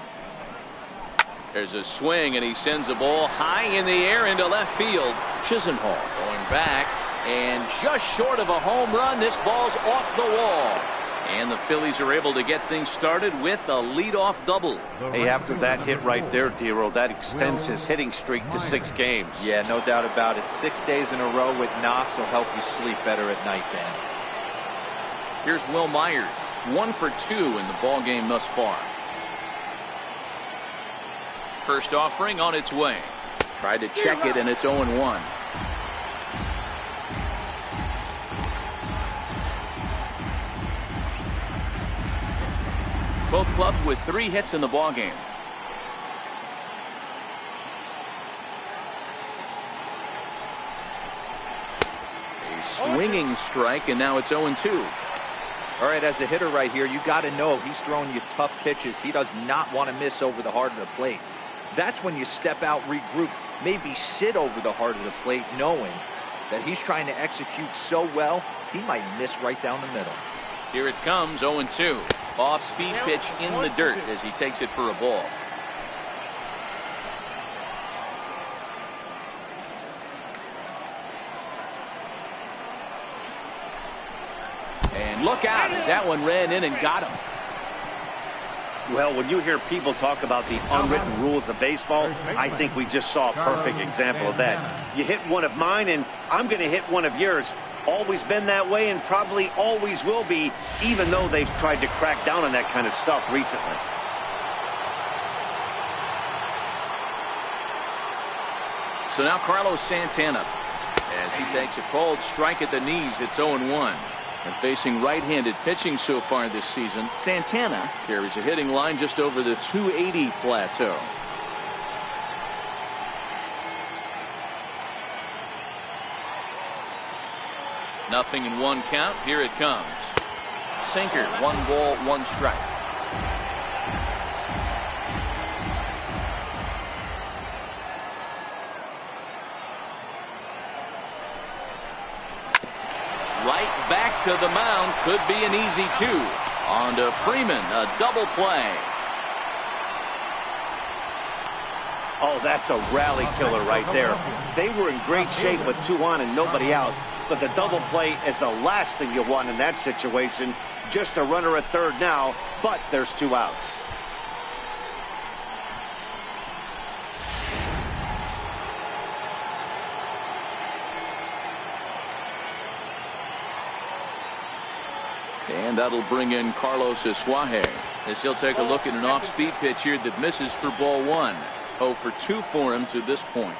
There's a swing, and he sends a ball high in the air into left field. Chisenhall going back, and just short of a home run. This ball's off the wall. And the Phillies are able to get things started with a leadoff double. Hey, after that hit right there, D-Roll, that extends his hitting streak to 6 games. Yeah, no doubt about it. 6 days in a row with knocks will help you sleep better at night, Dan. Here's Will Myers, 1 for 2 in the ball game thus far. First offering on its way. Tried to check it, and it's 0-1. Both clubs with 3 hits in the ball game. A swinging strike, and now it's 0-2. All right, as a hitter right here, you got to know he's throwing you tough pitches. He does not want to miss over the heart of the plate. That's when you step out, regroup, maybe sit over the heart of the plate, knowing that he's trying to execute so well, he might miss right down the middle. Here it comes, 0-2. Off-speed pitch in the dirt as he takes it for a ball. And look out as that one ran in and got him. Well, when you hear people talk about the unwritten rules of baseball, I think we just saw a perfect example of that. You hit one of mine, and I'm going to hit one of yours. Always been that way, and probably always will be, even though they've tried to crack down on that kind of stuff recently. So now Carlos Santana, as he takes a cold strike at the knees. It's 0-1. And facing right-handed pitching so far this season, Santana carries a hitting line just over the 280 plateau. Nothing in 1 count. Here it comes. Sinker, 1 ball, 1 strike. Right back to the mound. Could be an easy 2. On to Freeman, a double play. Oh, that's a rally killer right there. They were in great shape with 2 on and nobody out. But the double play is the last thing you want in that situation. Just a runner at third now, but there's 2 outs. And that'll bring in Carlos Asuaje, as he'll take a look at an off-speed pitch here that misses for ball 1. 0 for 2 for him to this point.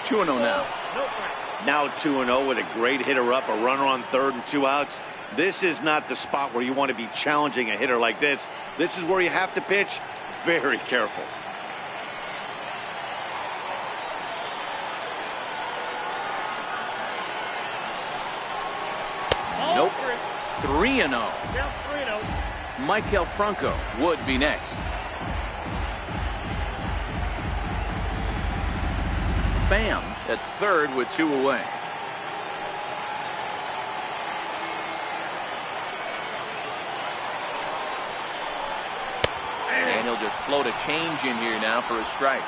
Two and 0 now. Now 2-0 with a great hitter up, a runner on third and 2 outs. This is not the spot where you want to be challenging a hitter like this. This is where you have to pitch very careful. Nope. 3-0. Michael Franco would be next. Pham at third with 2 away. And he'll just float a change in here now for a strike.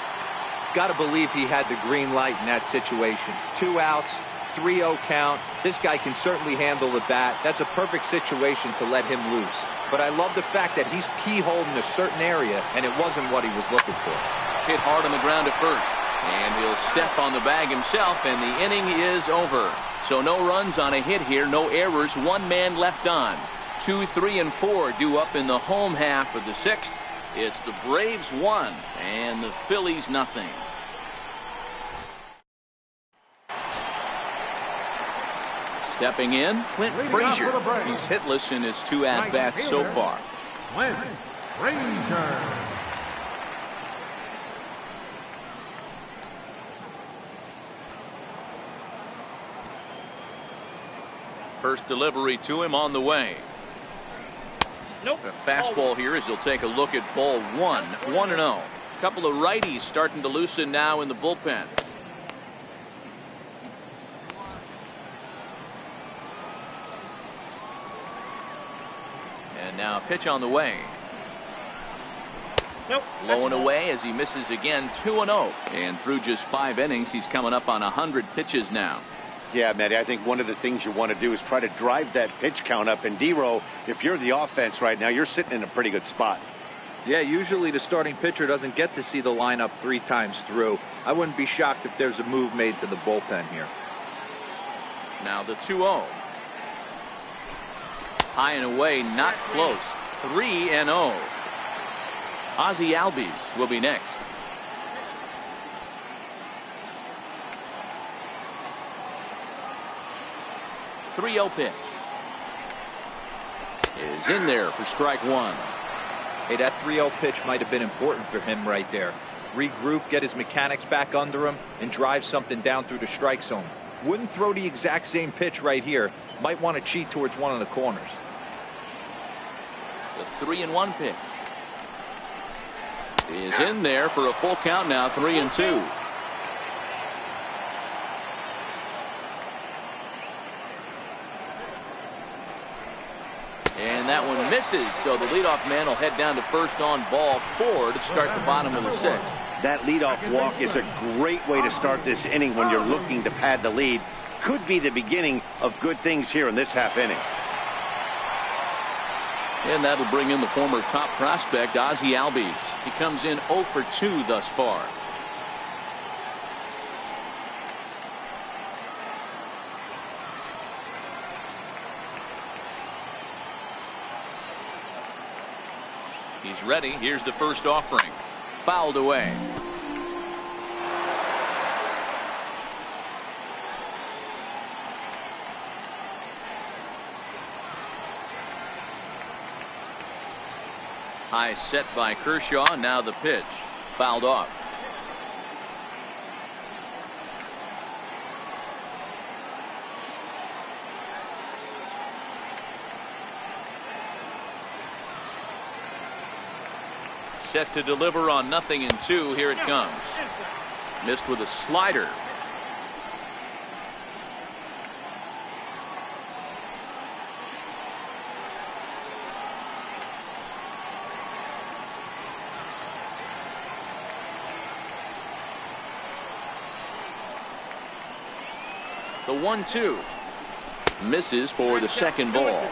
Got to believe he had the green light in that situation. 2 outs, 3-0 count. This guy can certainly handle the bat. That's a perfect situation to let him loose. But I love the fact that he's keyholed in a certain area, and it wasn't what he was looking for. Hit hard on the ground at first. And he'll step on the bag himself, and the inning is over. So no runs on a hit here, no errors, 1 man left on. 2, 3, and 4 due up in the home half of the 6th. It's the Braves 1 and the Phillies nothing. Stepping in, Clint Frazier. He's hitless in his 2 at-bats so far. Clint Frazier. First delivery to him on the way. Nope. A fastball here as he'll take a look at ball 1. 1-0. Couple of righties starting to loosen now in the bullpen. And now a pitch on the way. Nope. Low and away as he misses again. 2-0. And through just 5 innings, he's coming up on 100 pitches now. Yeah, Matty, I think one of the things you want to do is try to drive that pitch count up. And D-Row, if you're the offense right now, you're sitting in a pretty good spot. Yeah, usually the starting pitcher doesn't get to see the lineup 3 times through. I wouldn't be shocked if there's a move made to the bullpen here. Now the 2-0. High and away, not close. 3-0. Ozzie Albies will be next. 3-0 pitch is in there for strike 1. Hey, that 3-0 pitch might have been important for him right there. Regroup, get his mechanics back under him, and drive something down through the strike zone. Wouldn't throw the exact same pitch right here. Might want to cheat towards one of the corners. The 3-1 pitch is in there for a full count now. 3-2. And that one misses, so the leadoff man will head down to first on ball 4 to start the bottom of the 6th. That leadoff walk is a great way to start this inning when you're looking to pad the lead. Could be the beginning of good things here in this half inning. And that'll bring in the former top prospect, Ozzie Albies. He comes in 0 for 2 thus far. He's ready. Here's the first offering. Fouled away. High set by Kershaw. Now the pitch. Fouled off. Set to deliver on 0-2. Here it comes. Missed with a slider. The 1-2 misses for the second ball.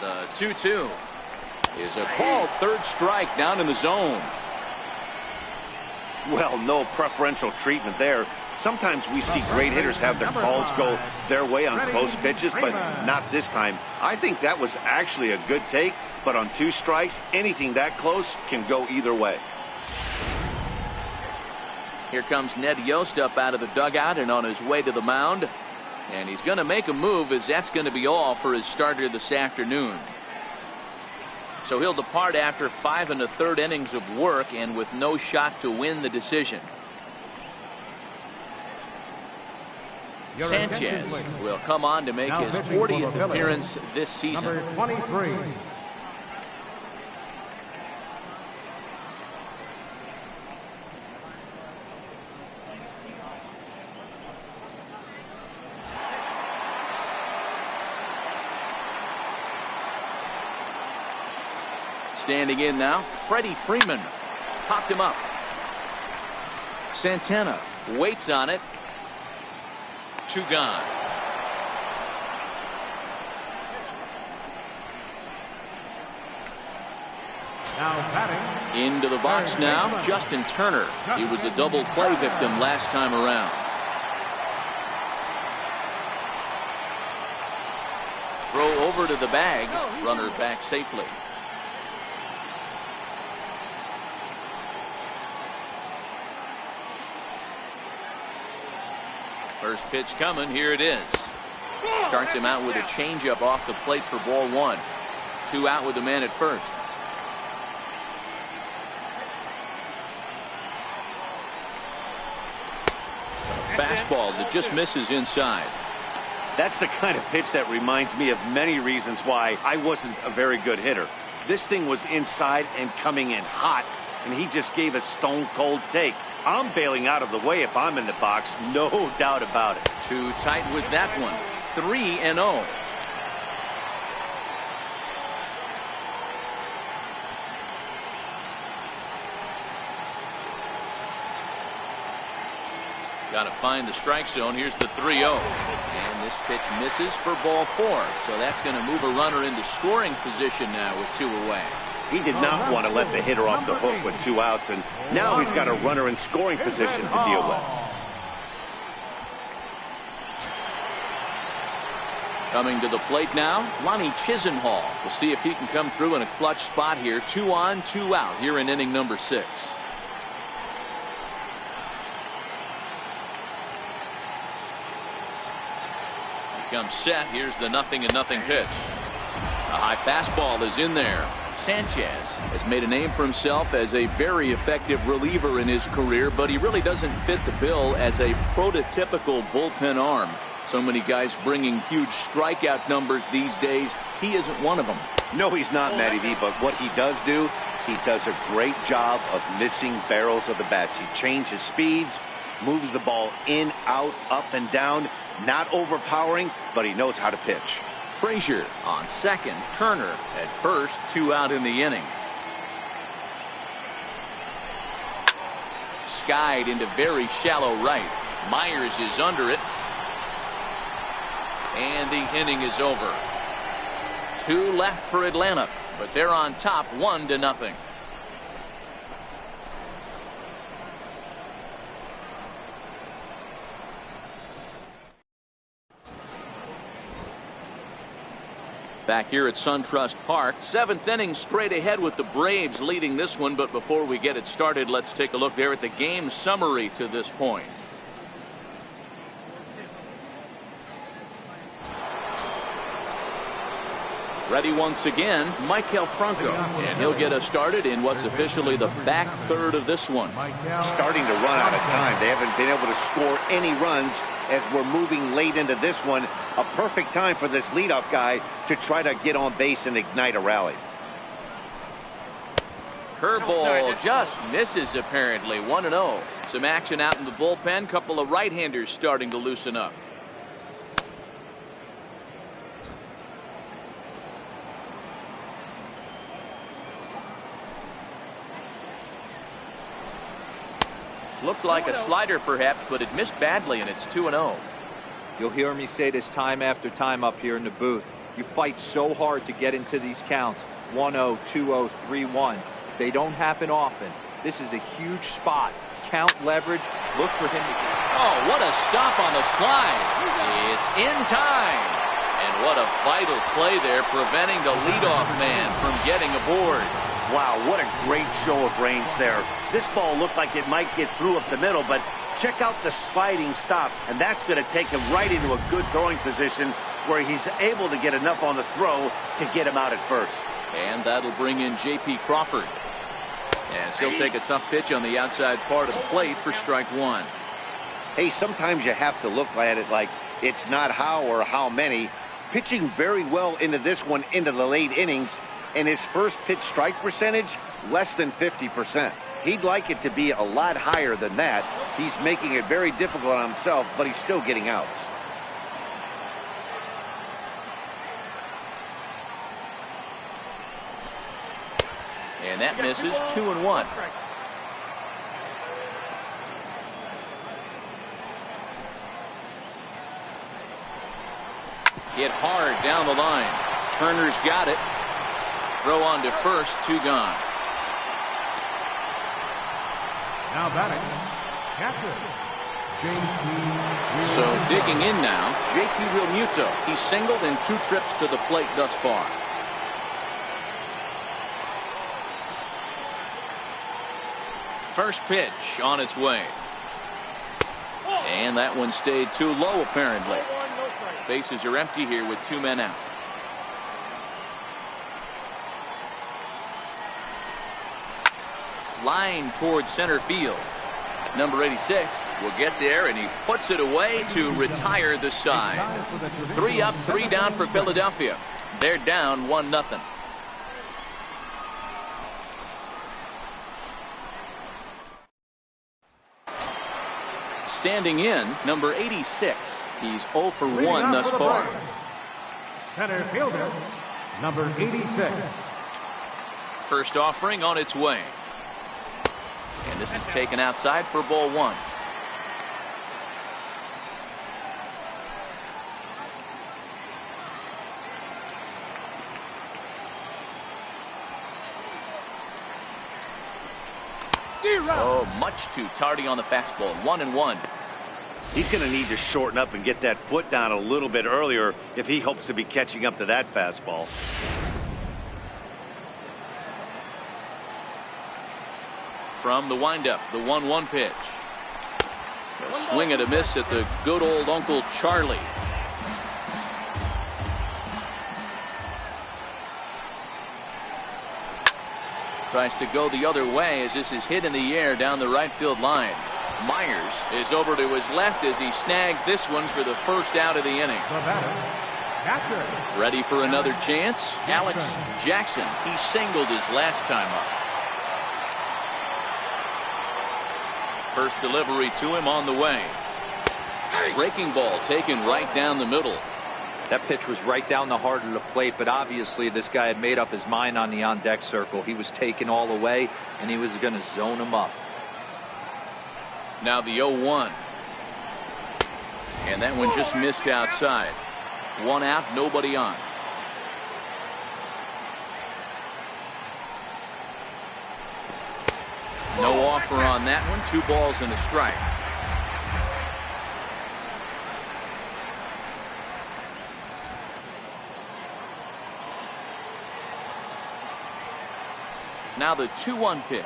The 2-2 is a called third strike down in the zone. Well, no preferential treatment there. Sometimes we see great hitters have their calls go their way on close pitches, but not this time. I think that was actually a good take, but on 2 strikes, anything that close can go either way. Here comes Ned Yost up out of the dugout and on his way to the mound. And he's going to make a move, as that's going to be all for his starter this afternoon. So he'll depart after 5 1/3 innings of work and with no shot to win the decision. Sanchez will come on to make his 40th appearance this season. Number 23. Standing in now, Freddie Freeman popped him up. Santana waits on it. 2 gone. Now batting. Into the box now, Justin Turner. He was a double play victim last time around. Throw over to the bag. Runner back safely. First pitch coming. Here it is. Starts him out with a changeup off the plate for ball 1. 2 out with the man at first. Fastball that just misses inside. That's the kind of pitch that reminds me of many reasons why I wasn't a very good hitter. This thing was inside and coming in hot, and he just gave a stone cold take. I'm bailing out of the way if I'm in the box, no doubt about it. Too tight with that one. 3-0. Got to find the strike zone. Here's the 3-0. And this pitch misses for ball 4. So that's going to move a runner into scoring position now with 2 away. He did not want to let the hitter off the hook with 2 outs, and now he's got a runner in scoring position to deal with. Coming to the plate now, Lonnie Chisenhall. We'll see if he can come through in a clutch spot here. 2 on, 2 out here in inning number 6. Comes set. Here's the 0-0 pitch. A high fastball is in there. Sanchez has made a name for himself as a very effective reliever in his career, but he really doesn't fit the bill as a prototypical bullpen arm. So many guys bringing huge strikeout numbers these days. He isn't one of them. No, he's not, Matty V, but what he does do, he does a great job of missing barrels of the bats. He changes speeds, moves the ball in, out, up, and down. Not overpowering, but he knows how to pitch. Frazier on second. Turner at first. 2 out in the inning. Skied into very shallow right. Myers is under it. And the inning is over. 2 left for Atlanta, but they're on top 1-0. Back here at SunTrust Park, 7th inning straight ahead with the Braves leading this one. But before we get it started, let's take a look there at the game summary to this point. Ready once again, Maikel Franco, and he'll get us started in what's officially the back third of this one. Starting to run out of time. They haven't been able to score any runs as we're moving late into this one. A perfect time for this leadoff guy to try to get on base and ignite a rally. Curveball just misses apparently. 1-0. Some action out in the bullpen. Couple of right-handers starting to loosen up. Looked like a slider perhaps, but it missed badly, and it's 2-0. You'll hear me say this time after time up here in the booth. You fight so hard to get into these counts. 1-0, 2-0, 3-1. They don't happen often. This is a huge spot. Count leverage. Look for him to get. Oh, what a stop on the slide. It's in time. And what a vital play there, preventing the leadoff man from getting aboard. Wow, what a great show of range there. This ball looked like it might get through up the middle, but check out the sliding stop, and that's going to take him right into a good throwing position where he's able to get enough on the throw to get him out at first. And that'll bring in J.P. Crawford. And he'll take a tough pitch on the outside part of the plate for strike one. Hey, sometimes you have to look at it like it's not how or how many. Pitching very well into this one into the late innings, and his first pitch strike percentage less than 50%. He'd like it to be a lot higher than that. He's making it very difficult on himself, but he's still getting outs. And that misses. 2-1. Hit hard down the line. Turner's got it. Throw on to first. 2 gone. Now batting, catcher, JT. So digging in now, JT Realmuto. He's singled in 2 trips to the plate thus far. First pitch on its way. And that one stayed too low apparently. Bases are empty here with 2 men out. Line towards center field. Number 86 will get there, and he puts it away to retire the side. 3 up, 3 down for Philadelphia. They're down 1-0. Standing in, number 86. He's 0 for 1 thus far. Center fielder, number 86. First offering on its way. And this is taken outside for ball 1. Oh, much too tardy on the fastball. 1-1. He's going to need to shorten up and get that foot down a little bit earlier if he hopes to be catching up to that fastball. From the windup, the 1-1 pitch. A swing and a miss at the good old Uncle Charlie. Tries to go the other way as this is hit in the air down the right field line. Myers is over to his left as he snags this one for the first out of the inning. Ready for another chance? Alex Jackson. He singled his last time up. First delivery to him on the way. Breaking ball taken right down the middle. That pitch was right down the heart of the plate, but obviously this guy had made up his mind on the on-deck circle. He was taken all the way, and he was going to zone him up. Now the 0-1. And that one just missed outside. 1 out, nobody on. No offer on that one. 2 balls and a strike. Now the 2-1 pitch.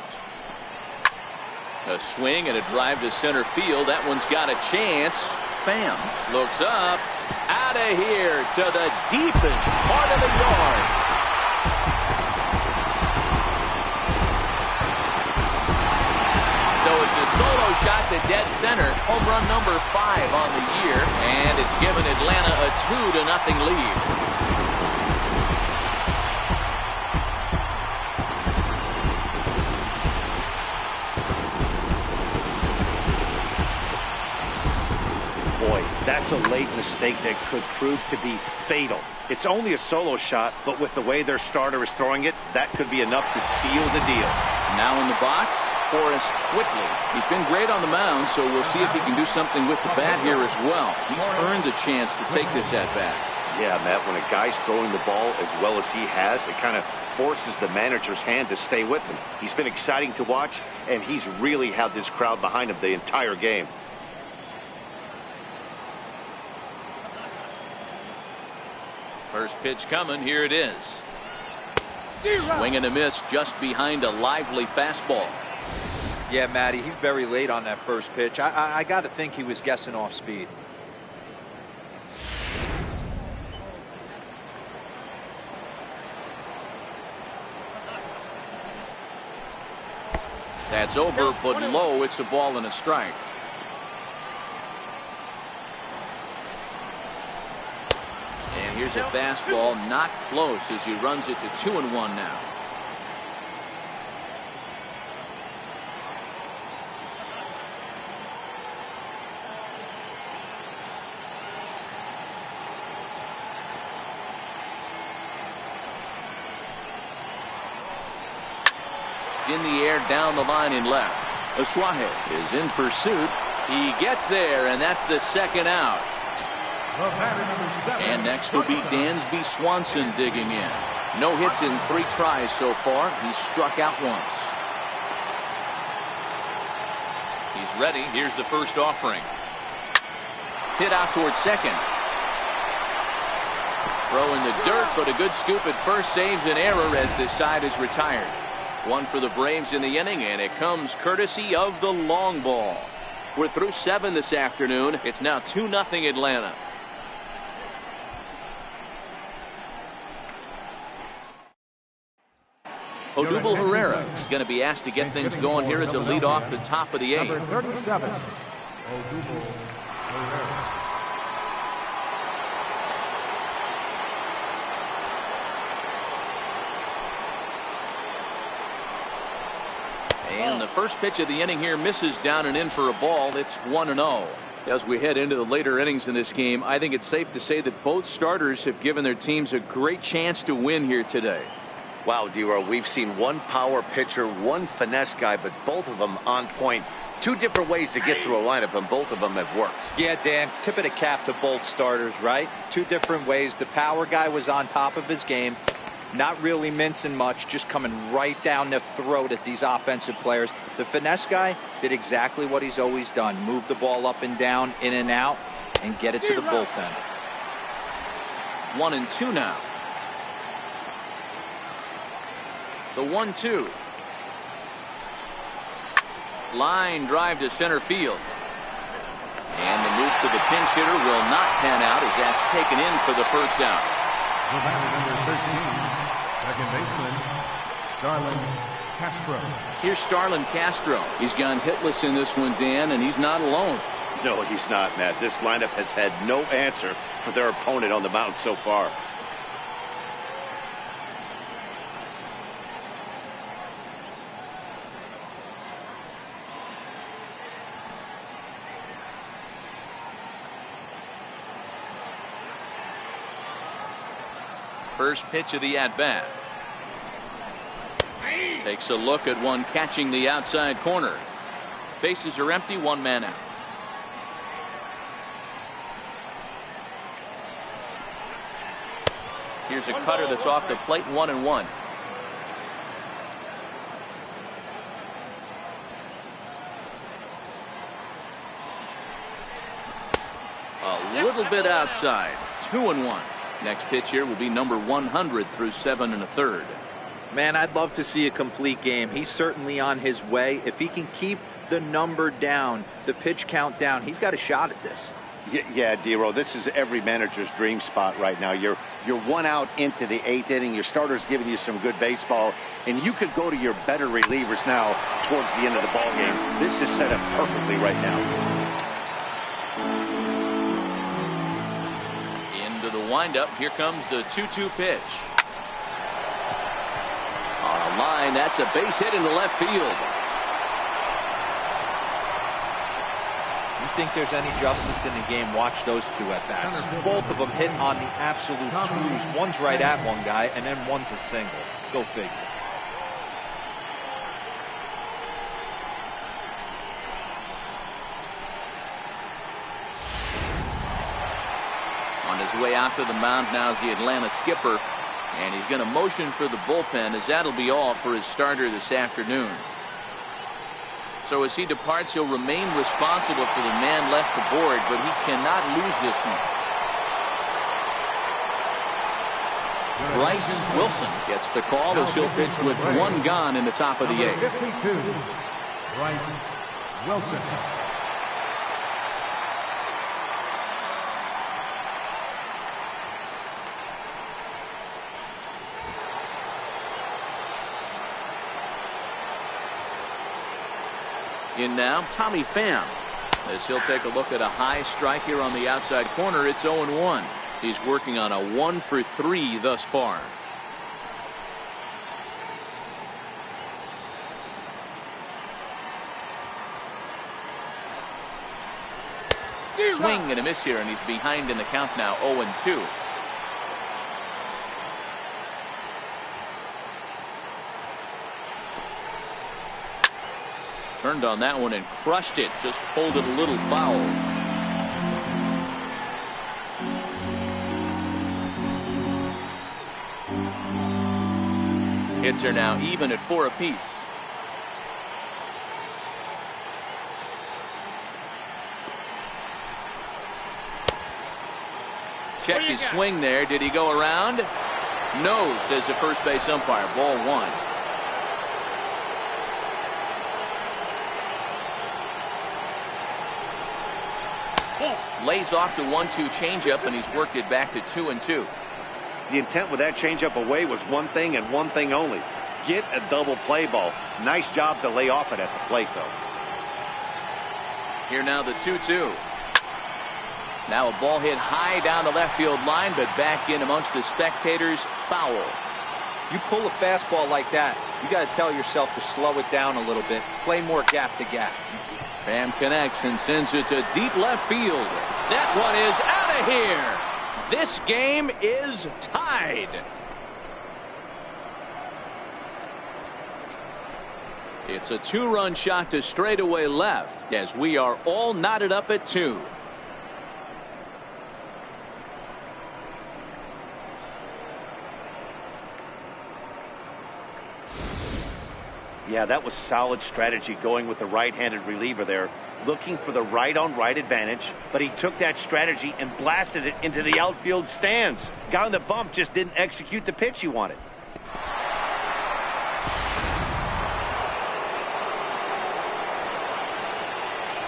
A swing and a drive to center field. That one's got a chance. Pham looks up. Out of here to the deepest part of the yard. So it's a solo shot to dead center. Home run number 5 on the year. And it's given Atlanta a 2-0 lead. Boy, that's a late mistake that could prove to be fatal. It's only a solo shot, but with the way their starter is throwing it, that could be enough to seal the deal. Now in the box, Forrest quickly. He's been great on the mound, so we'll see if he can do something with the bat here as well. He's earned a chance to take this at bat. Yeah, Matt, when a guy's throwing the ball as well as he has, it kind of forces the manager's hand to stay with him. He's been exciting to watch, and he's really had this crowd behind him the entire game. First pitch coming. Here it is. Swing and a miss just behind a lively fastball. Yeah, Matty, he's very late on that first pitch. I got to think he was guessing off speed. That's over, but low. It's a ball and a strike. And here's a fastball, not close, as he runs it to 2-1 now. In the air, down the line in left. Aswahe is in pursuit. He gets there, and that's the second out. And next will be Dansby Swanson digging in. No hits in 3 tries so far. He's struck out once. He's ready. Here's the first offering. Hit out towards second. Throw in the dirt, but a good scoop at first saves an error as this side is retired. One for the Braves in the inning, and it comes courtesy of the long ball. We're through 7 this afternoon. It's now 2-0 Atlanta. Odubel Herrera is going to be asked to get things going here as a lead off the top of the 8th. Number 37, Odubel Herrera. And the first pitch of the inning here misses down and in for a ball. It's 1-0. As we head into the later innings in this game, I think it's safe to say that both starters have given their teams a great chance to win here today. Wow, D-Row, we've seen one power pitcher, one finesse guy, but both of them on point. 2 different ways to get through a lineup, and both of them have worked. Yeah, Dan, tip of the cap to both starters, right? 2 different ways. The power guy was on top of his game. Not really mincing much, just coming right down the throat at these offensive players. The finesse guy did exactly what he's always done. Move the ball up and down, in and out, and get it to the bullpen. 1-2 now. The 1-2. Line drive to center field. And the move to the pinch hitter will not pan out as that's taken in for the first out. Number 13, second baseman, Starlin Castro. Here's Starlin Castro. He's gone hitless in this one, Dan, and he's not alone. No, he's not, Matt. This lineup has had no answer for their opponent on the mound so far. First pitch of the at-bat. Takes a look at one catching the outside corner. Bases are empty, 1 man out. Here's a cutter that's off the plate, 1-1. A little bit outside, 2-1. Next pitch here will be number 100 through 7 1/3. Man, I'd love to see a complete game. He's certainly on his way. If he can keep the number down, the pitch count down, he's got a shot at this. Yeah, D-Row, this is every manager's dream spot right now. You're 1 out into the 8th inning. Your starter's giving you some good baseball, and you could go to your better relievers now towards the end of the ball game. This is set up perfectly right now. The windup. Here comes the 2-2 pitch. On a line, that's a base hit into left field. You think there's any justice in the game? Watch those 2 at bats. Both of them hit on the absolute screws. One's right at one guy, and then one's a single. Go figure. way out to the mound now as the Atlanta skipper. And he's going to motion for the bullpen, as that'll be all for his starter this afternoon. So as he departs, he'll remain responsible for the man left aboard, but he cannot lose this one. Bryce Wilson gets the call as he'll pitch with one gone in the top of the eighth. 52, Bryce Wilson. In now, Tommy Pham, as he'll take a look at a high strike here on the outside corner. It's 0-1. He's working on a 1-for-3 thus far. Swing and a miss here, and he's behind in the count now, 0-2. Turned on that one and crushed it. Just pulled it a little foul. Hits are now even at 4 apiece. Check his swing there. Did he go around? No, says the first base umpire. Ball 1. Lays off the 1-2 changeup, and he's worked it back to 2-2. The intent with that changeup away was one thing and one thing only. Get a double play ball. Nice job to lay off it at the plate, though. Here now the 2-2. Now a ball hit high down the left field line, but back in amongst the spectators. Foul. You pull a fastball like that, you got to tell yourself to slow it down a little bit. Play more gap to gap. Pham connects and sends it to deep left field. That one is out of here. This game is tied. It's a 2-run shot to straightaway left, as we are all knotted up at 2. Yeah, that was solid strategy going with the right-handed reliever there, looking for the right-on-right advantage, but he took that strategy and blasted it into the outfield stands. Guy on the bump just didn't execute the pitch he wanted.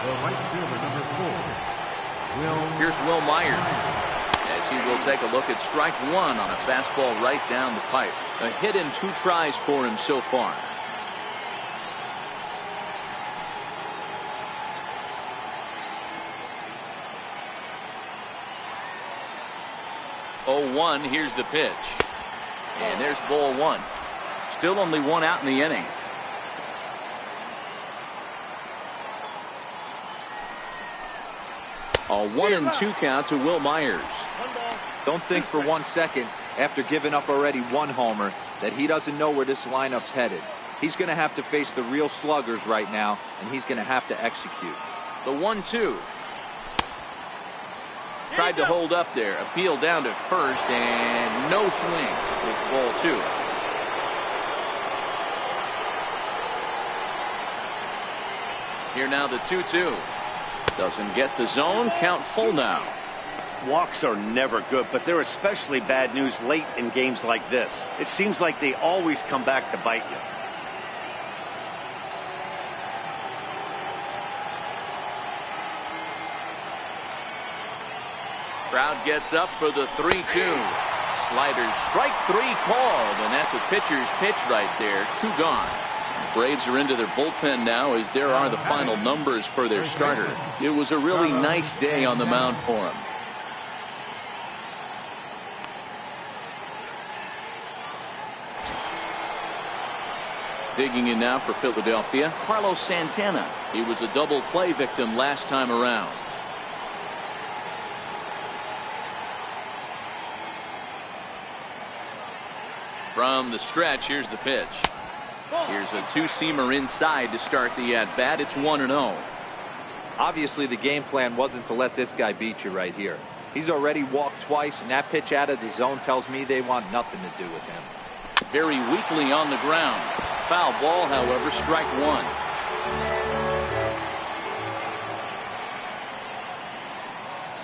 The right fielder, number 4, Here's Will Myers, as he will take a look at strike 1 on a fastball right down the pipe. A hit in 2 tries for him so far. Oh, 1. Here's the pitch. And there's ball 1. Still only 1 out in the inning. A 1-2 count to Will Myers. Don't think for 1 second, after giving up already 1 homer, that he doesn't know where this lineup's headed. He's going to have to face the real sluggers right now, and he's going to have to execute. The 1-2. Tried to hold up there. Appeal down to first, and no swing. It's ball 2. Here now the 2-2. Doesn't get the zone. Count full now. Walks are never good, but they're especially bad news late in games like this. It seems like they always come back to bite you. Crowd gets up for the 3-2. Sliders strike 3 called, and that's a pitcher's pitch right there. 2 gone. The Braves are into their bullpen now, as there are the final numbers for their starter. It was a really nice day on the mound for him. Digging in now for Philadelphia, Carlos Santana. He was a double play victim last time around. From the stretch, here's the pitch. Here's a 2-seamer inside to start the at-bat. It's 1-0. Obviously, the game plan wasn't to let this guy beat you right here. He's already walked twice, and that pitch out of the zone tells me they want nothing to do with him. Very weakly on the ground. Foul ball, however, strike one.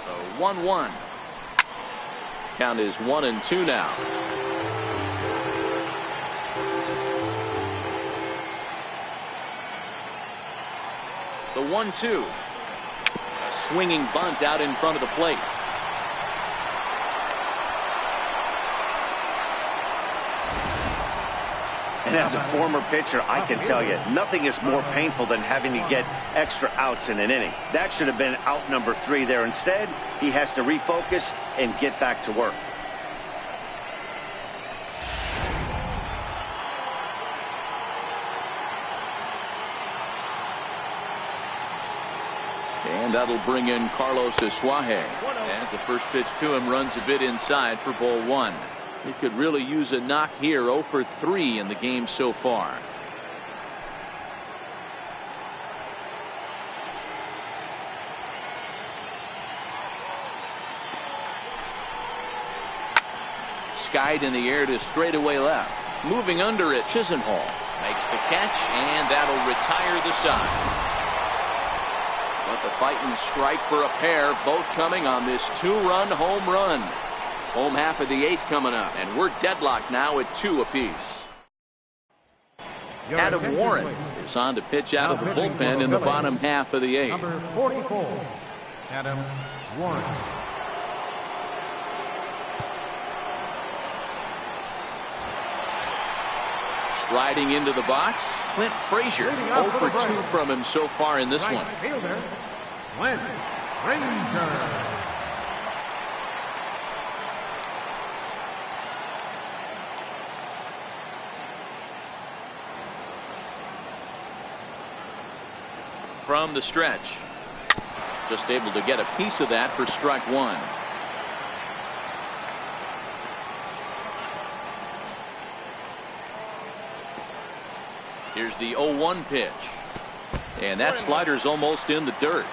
So 1-1. Count is 1-2 now. The 1-2. A swinging bunt out in front of the plate. And as a former pitcher, I can tell you, nothing is more painful than having to get extra outs in an inning. That should have been out number 3 there. Instead, he has to refocus and get back to work. And that'll bring in Carlos Asuaje as the first pitch to him runs a bit inside for ball 1. He could really use a knock here. 0 for 3 in the game so far. Skied in the air to straightaway left. Moving under it, Chisenhall makes the catch, and that'll retire the side. But the fighting strike for a pair, both coming on this 2-run home run. Home half of the 8th coming up, and we're deadlocked now at 2 apiece. Adam Warren is on to pitch out of the bullpen in the bottom half of the 8th. Number 44, Adam Warren. Striding into the box, Clint Frazier. 0 for 2 from him so far in this one. Fielder, Clint Frazier. From the stretch, just able to get a piece of that for strike 1. Here's the 0-1 pitch, and that slider's almost in the dirt.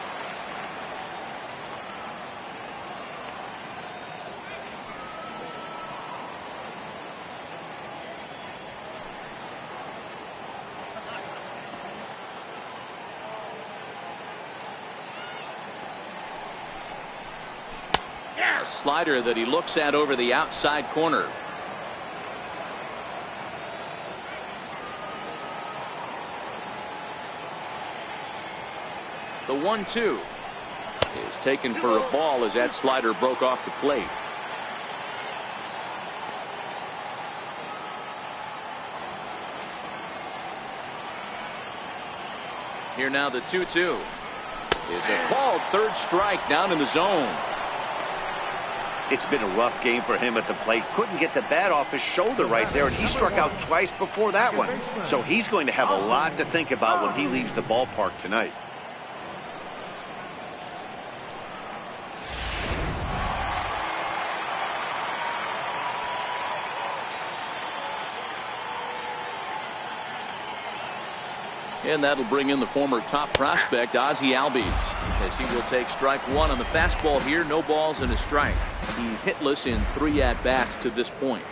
A slider that he looks at over the outside corner. The 1-2 is taken for a ball as that slider broke off the plate. Here now the 2-2 is a ball, third strike down in the zone. It's been a rough game for him at the plate. Couldn't get the bat off his shoulder right there, and he struck out twice before that one. So he's going to have a lot to think about when he leaves the ballpark tonight. And that'll bring in the former top prospect Ozzie Albies, as he will take strike 1 on the fastball here. No balls and a strike. He's hitless in 3 at-bats to this point.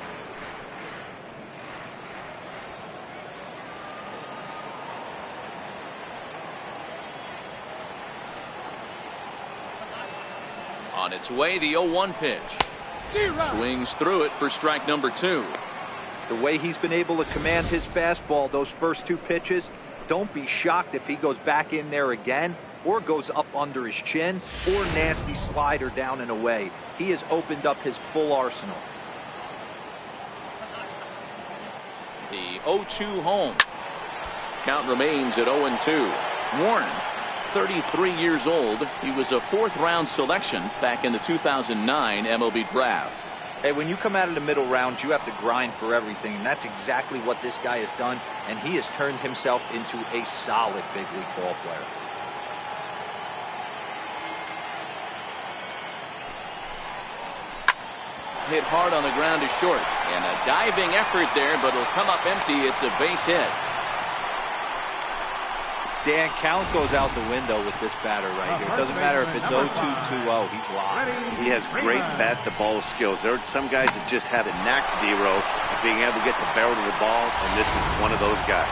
On its way, the 0-1 pitch. Swings through it for strike number 2. The way he's been able to command his fastball those first 2 pitches, don't be shocked if he goes back in there again or goes up under his chin or nasty slider down and away. He has opened up his full arsenal. The 0-2 home. Count remains at 0-2. Warren, 33 years old. He was a 4th-round selection back in the 2009 MLB draft. Hey, when you come out of the middle rounds, you have to grind for everything, and that's exactly what this guy has done, and he has turned himself into a solid big league ball player. Hit hard on the ground to short, and a diving effort there, but it'll come up empty. It's a base hit. Dan, count goes out the window with this batter right here. It doesn't matter if it's 0-2, 2-0. He's locked. He has great bat-to-ball skills. There are some guys that just have a knack, D-Row, of being able to get the barrel to the ball, and this is one of those guys.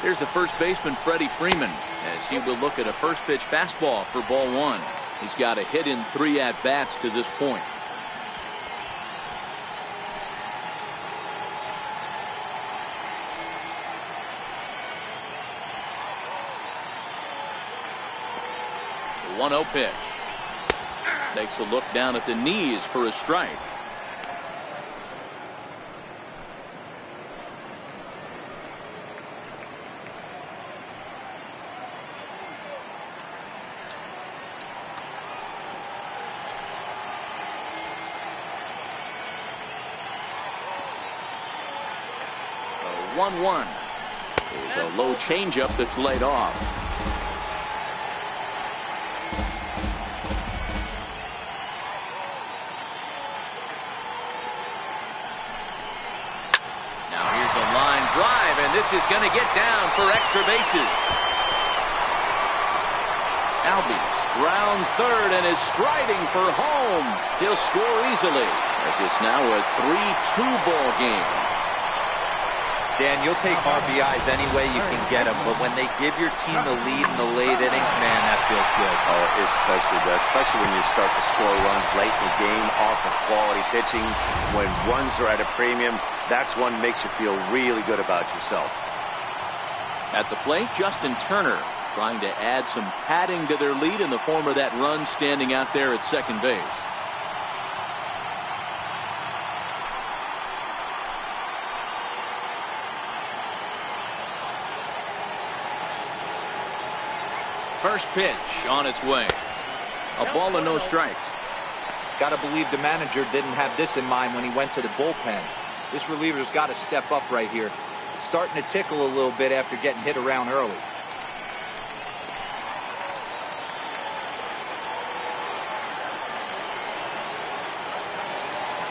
Here's the first baseman, Freddie Freeman, as he will look at a first pitch fastball for ball one. He's got a hit in 3 at-bats to this point. The 1-0 pitch. Takes a look down at the knees for a strike. The 1-1 is a low changeup that's laid off. This is going to get down for extra bases. Albies grounds third and is striding for home. He'll score easily as it's now a 3-2 ball game. Dan, you'll take RBIs any way you can get them, but when they give your team the lead in the late innings, man, that feels good. Oh, it especially does, especially when you start to score runs late in the game off of quality pitching. When runs are at a premium, that's one makes you feel really good about yourself. At the plate, Justin Turner trying to add some padding to their lead in the form of that run standing out there at second base. First pitch on its way. A ball and no strikes. Gotta believe the manager didn't have this in mind when he went to the bullpen. This reliever's got to step up right here. It's starting to tickle a little bit after getting hit around early.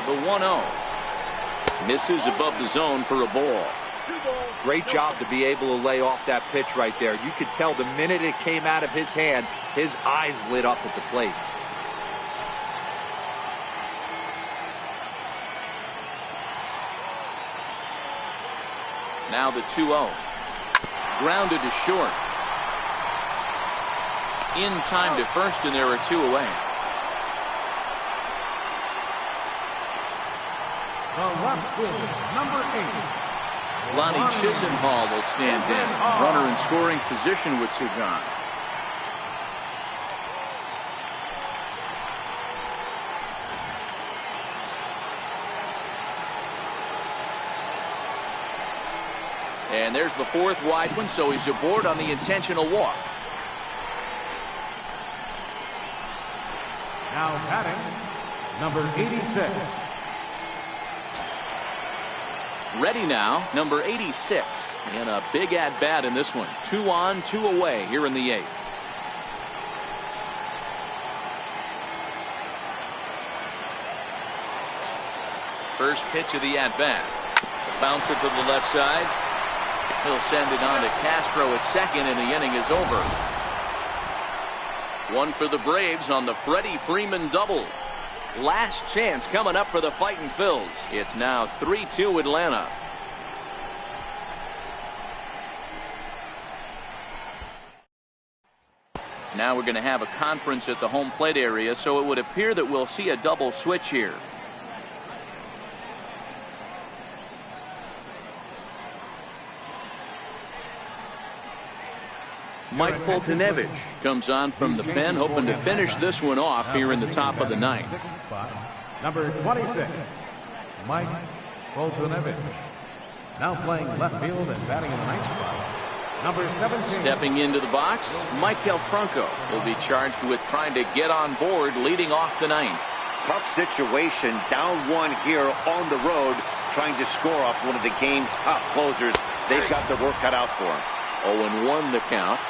The 1-0 misses above the zone for a ball. Great job to be able to lay off that pitch right there. You could tell the minute it came out of his hand, his eyes lit up at the plate. Now the 2-0. Grounded to short. In time to first, and there are 2 away. The left fielder, number 8. Lonnie Chisenhall will stand in. Runner in scoring position with Sugan. And there's the 4th wide one, so he's aboard on the intentional walk. Now batting, number 86. Ready now, number 86. And a big at-bat in this one. 2 on, 2 away here in the 8th. First pitch of the at-bat. Bouncer to the left side. He'll send it on to Castro at second, and the inning is over. One for the Braves on the Freddie Freeman double. Last chance coming up for the Fightin' Phils. It's now 3-2 Atlanta. Now we're going to have a conference at the home plate area, so it would appear that we'll see a double switch here. Mike Foltynewicz comes on from the pen, hoping to finish this one off here in the top of the 9th. Number 26, Mike Foltynewicz. Now playing left field and batting in the 9th spot. Number 17. Stepping into the box, Maikel Franco will be charged with trying to get on board leading off the 9th. Tough situation, down 1 here on the road, trying to score off one of the game's top closers. They've got the work cut out for them. 0-1 the count.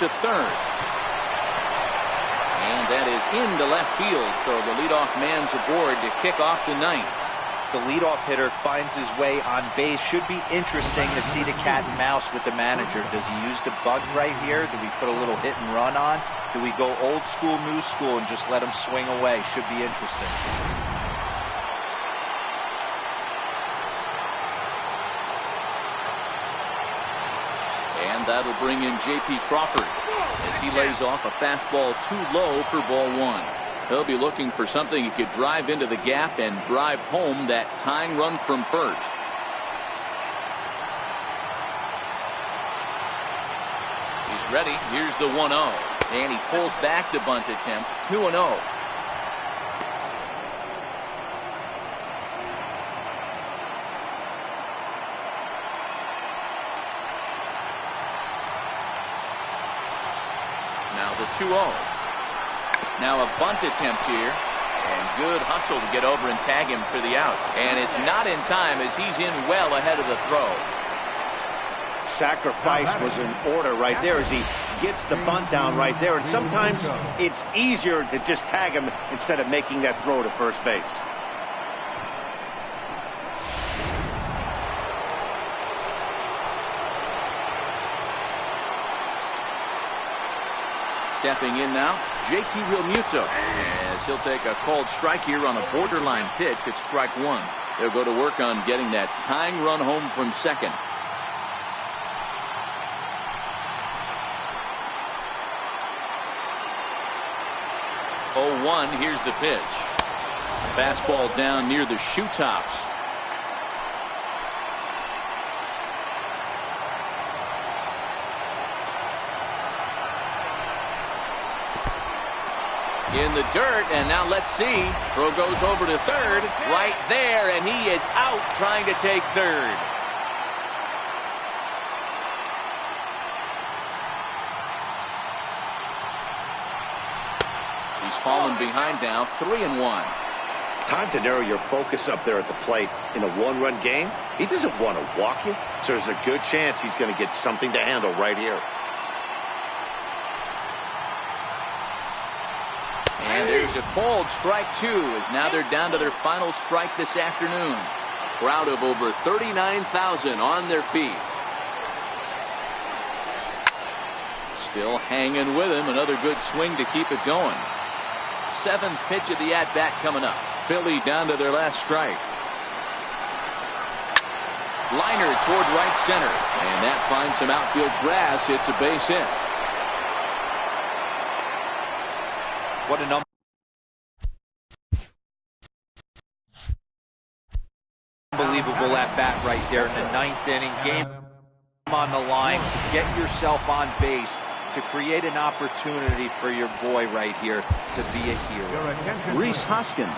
to third. And that is into left field, so the leadoff man's aboard to kick off the ninth. The leadoff hitter finds his way on base. Should be interesting to see the cat and mouse with the manager. Does he use the bunt right here? Do we put a little hit and run on? Do we go old school, new school, and just let him swing away? Should be interesting. And that'll bring in J.P. Crawford as he lays off a fastball too low for ball one. He'll be looking for something he could drive into the gap and drive home that tying run from first. He's ready. Here's the 1-0. And he pulls back the bunt attempt. 2-0. Now the 2-0. Now a bunt attempt here, and good hustle to get over and tag him for the out. And it's not in time as he's in well ahead of the throw. Sacrifice was in order right there as he gets the bunt down right there. And sometimes it's easier to just tag him instead of making that throw to first base. Stepping in now, JT Realmuto, as he'll take a called strike here on a borderline pitch. It's strike one. They'll go to work on getting that tying run home from second. Oh, 1, here's the pitch. Fastball down near the shoe tops. In the dirt, and now let's see. Throw goes over to third, right there, and he is out trying to take third. He's fallen behind now, 3-1. Time to narrow your focus up there at the plate. In a one-run game, he doesn't want to walk you, so there's a good chance he's going to get something to handle right here. And there's a called strike two, as now they're down to their final strike this afternoon. A crowd of over 39,000 on their feet. Still hanging with him. Another good swing to keep it going. Seventh pitch of the at-bat coming up. Philly down to their last strike. Liner toward right center. And that finds some outfield grass. It's a base hit. What a unbelievable at bat right there in the ninth inning. Game on the line. Get yourself on base to create an opportunity for your boy right here to be a hero. Rhys Hoskins.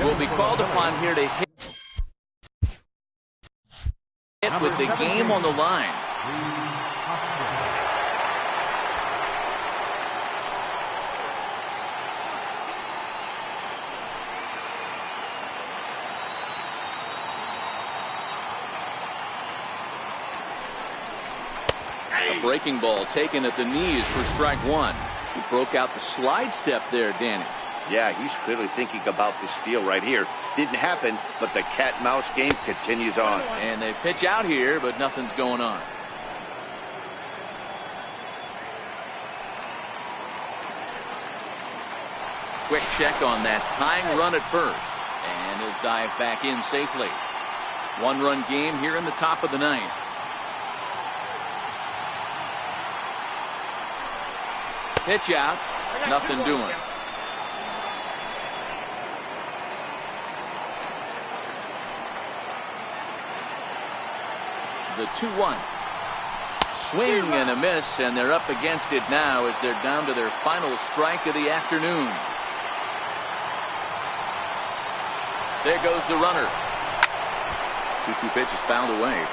Will be called upon here to hit with the game on the line. A breaking ball taken at the knees for strike one. He broke out the slide step there, Danny. Yeah, he's clearly thinking about the steal right here. Didn't happen, but the cat-mouse game continues on. And they pitch out here, but nothing's going on. Quick check on that tying run at first. And he'll dive back in safely. One-run game here in the top of the ninth. Pitch out. Nothing doing. The 2-1. Swing and a miss, and they're up against it now as they're down to their final strike of the afternoon. There goes the runner. 2-2 pitch is fouled away.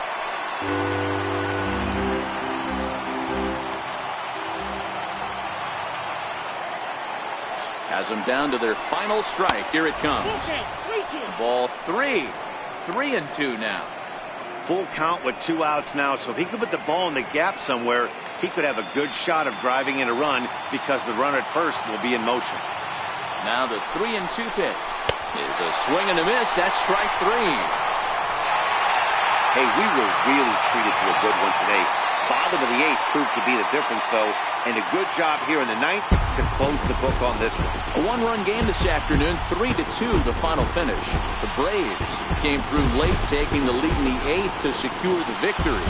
Has them down to their final strike. Here it comes. Ball 3. 3-2 now. Full count with 2 outs now, so if he could put the ball in the gap somewhere, he could have a good shot of driving in a run because the runner at first will be in motion. Now the 3-2 pitch is a swing and a miss. That's strike 3. Hey, we were really treated to a good one today. Bottom of the 8th proved to be the difference, though, and a good job here in the 9th to close the book on this one. A 1-run game this afternoon, 3-2 the final finish. The Braves came through late, taking the lead in the 8th to secure the victory.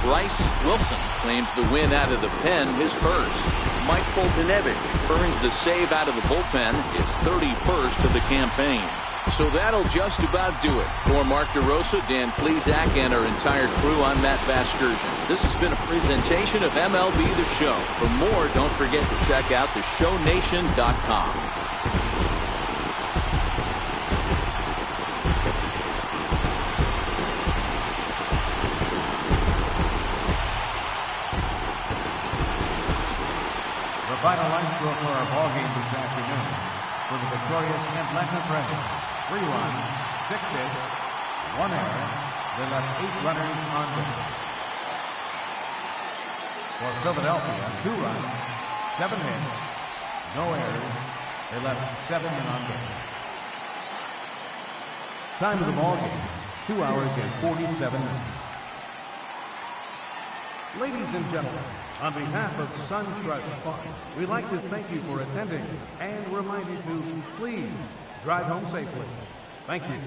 Bryce Wilson claims the win out of the pen, his first. Mike Foltynewicz earns the save out of the bullpen, his 31st of the campaign. So that'll just about do it. For Mark DeRosa, Dan Plesac, and our entire crew, I'm Matt Vasgersian. This has been a presentation of MLB The Show. For more, don't forget to check out theshownation.com. The final line score for our ball game this afternoon. For the victorious Atlanta Braves, 3 runs, 6 hits, 1 error. They left 8 runners on base. For Philadelphia, 2 runs, 7 hits, no errors. They left 7 men on base. Time of the ball game, 2 hours and 47 minutes. Ladies and gentlemen, on behalf of SunTrust Farm, we'd like to thank you for attending and remind you to please drive home safely. Thank you.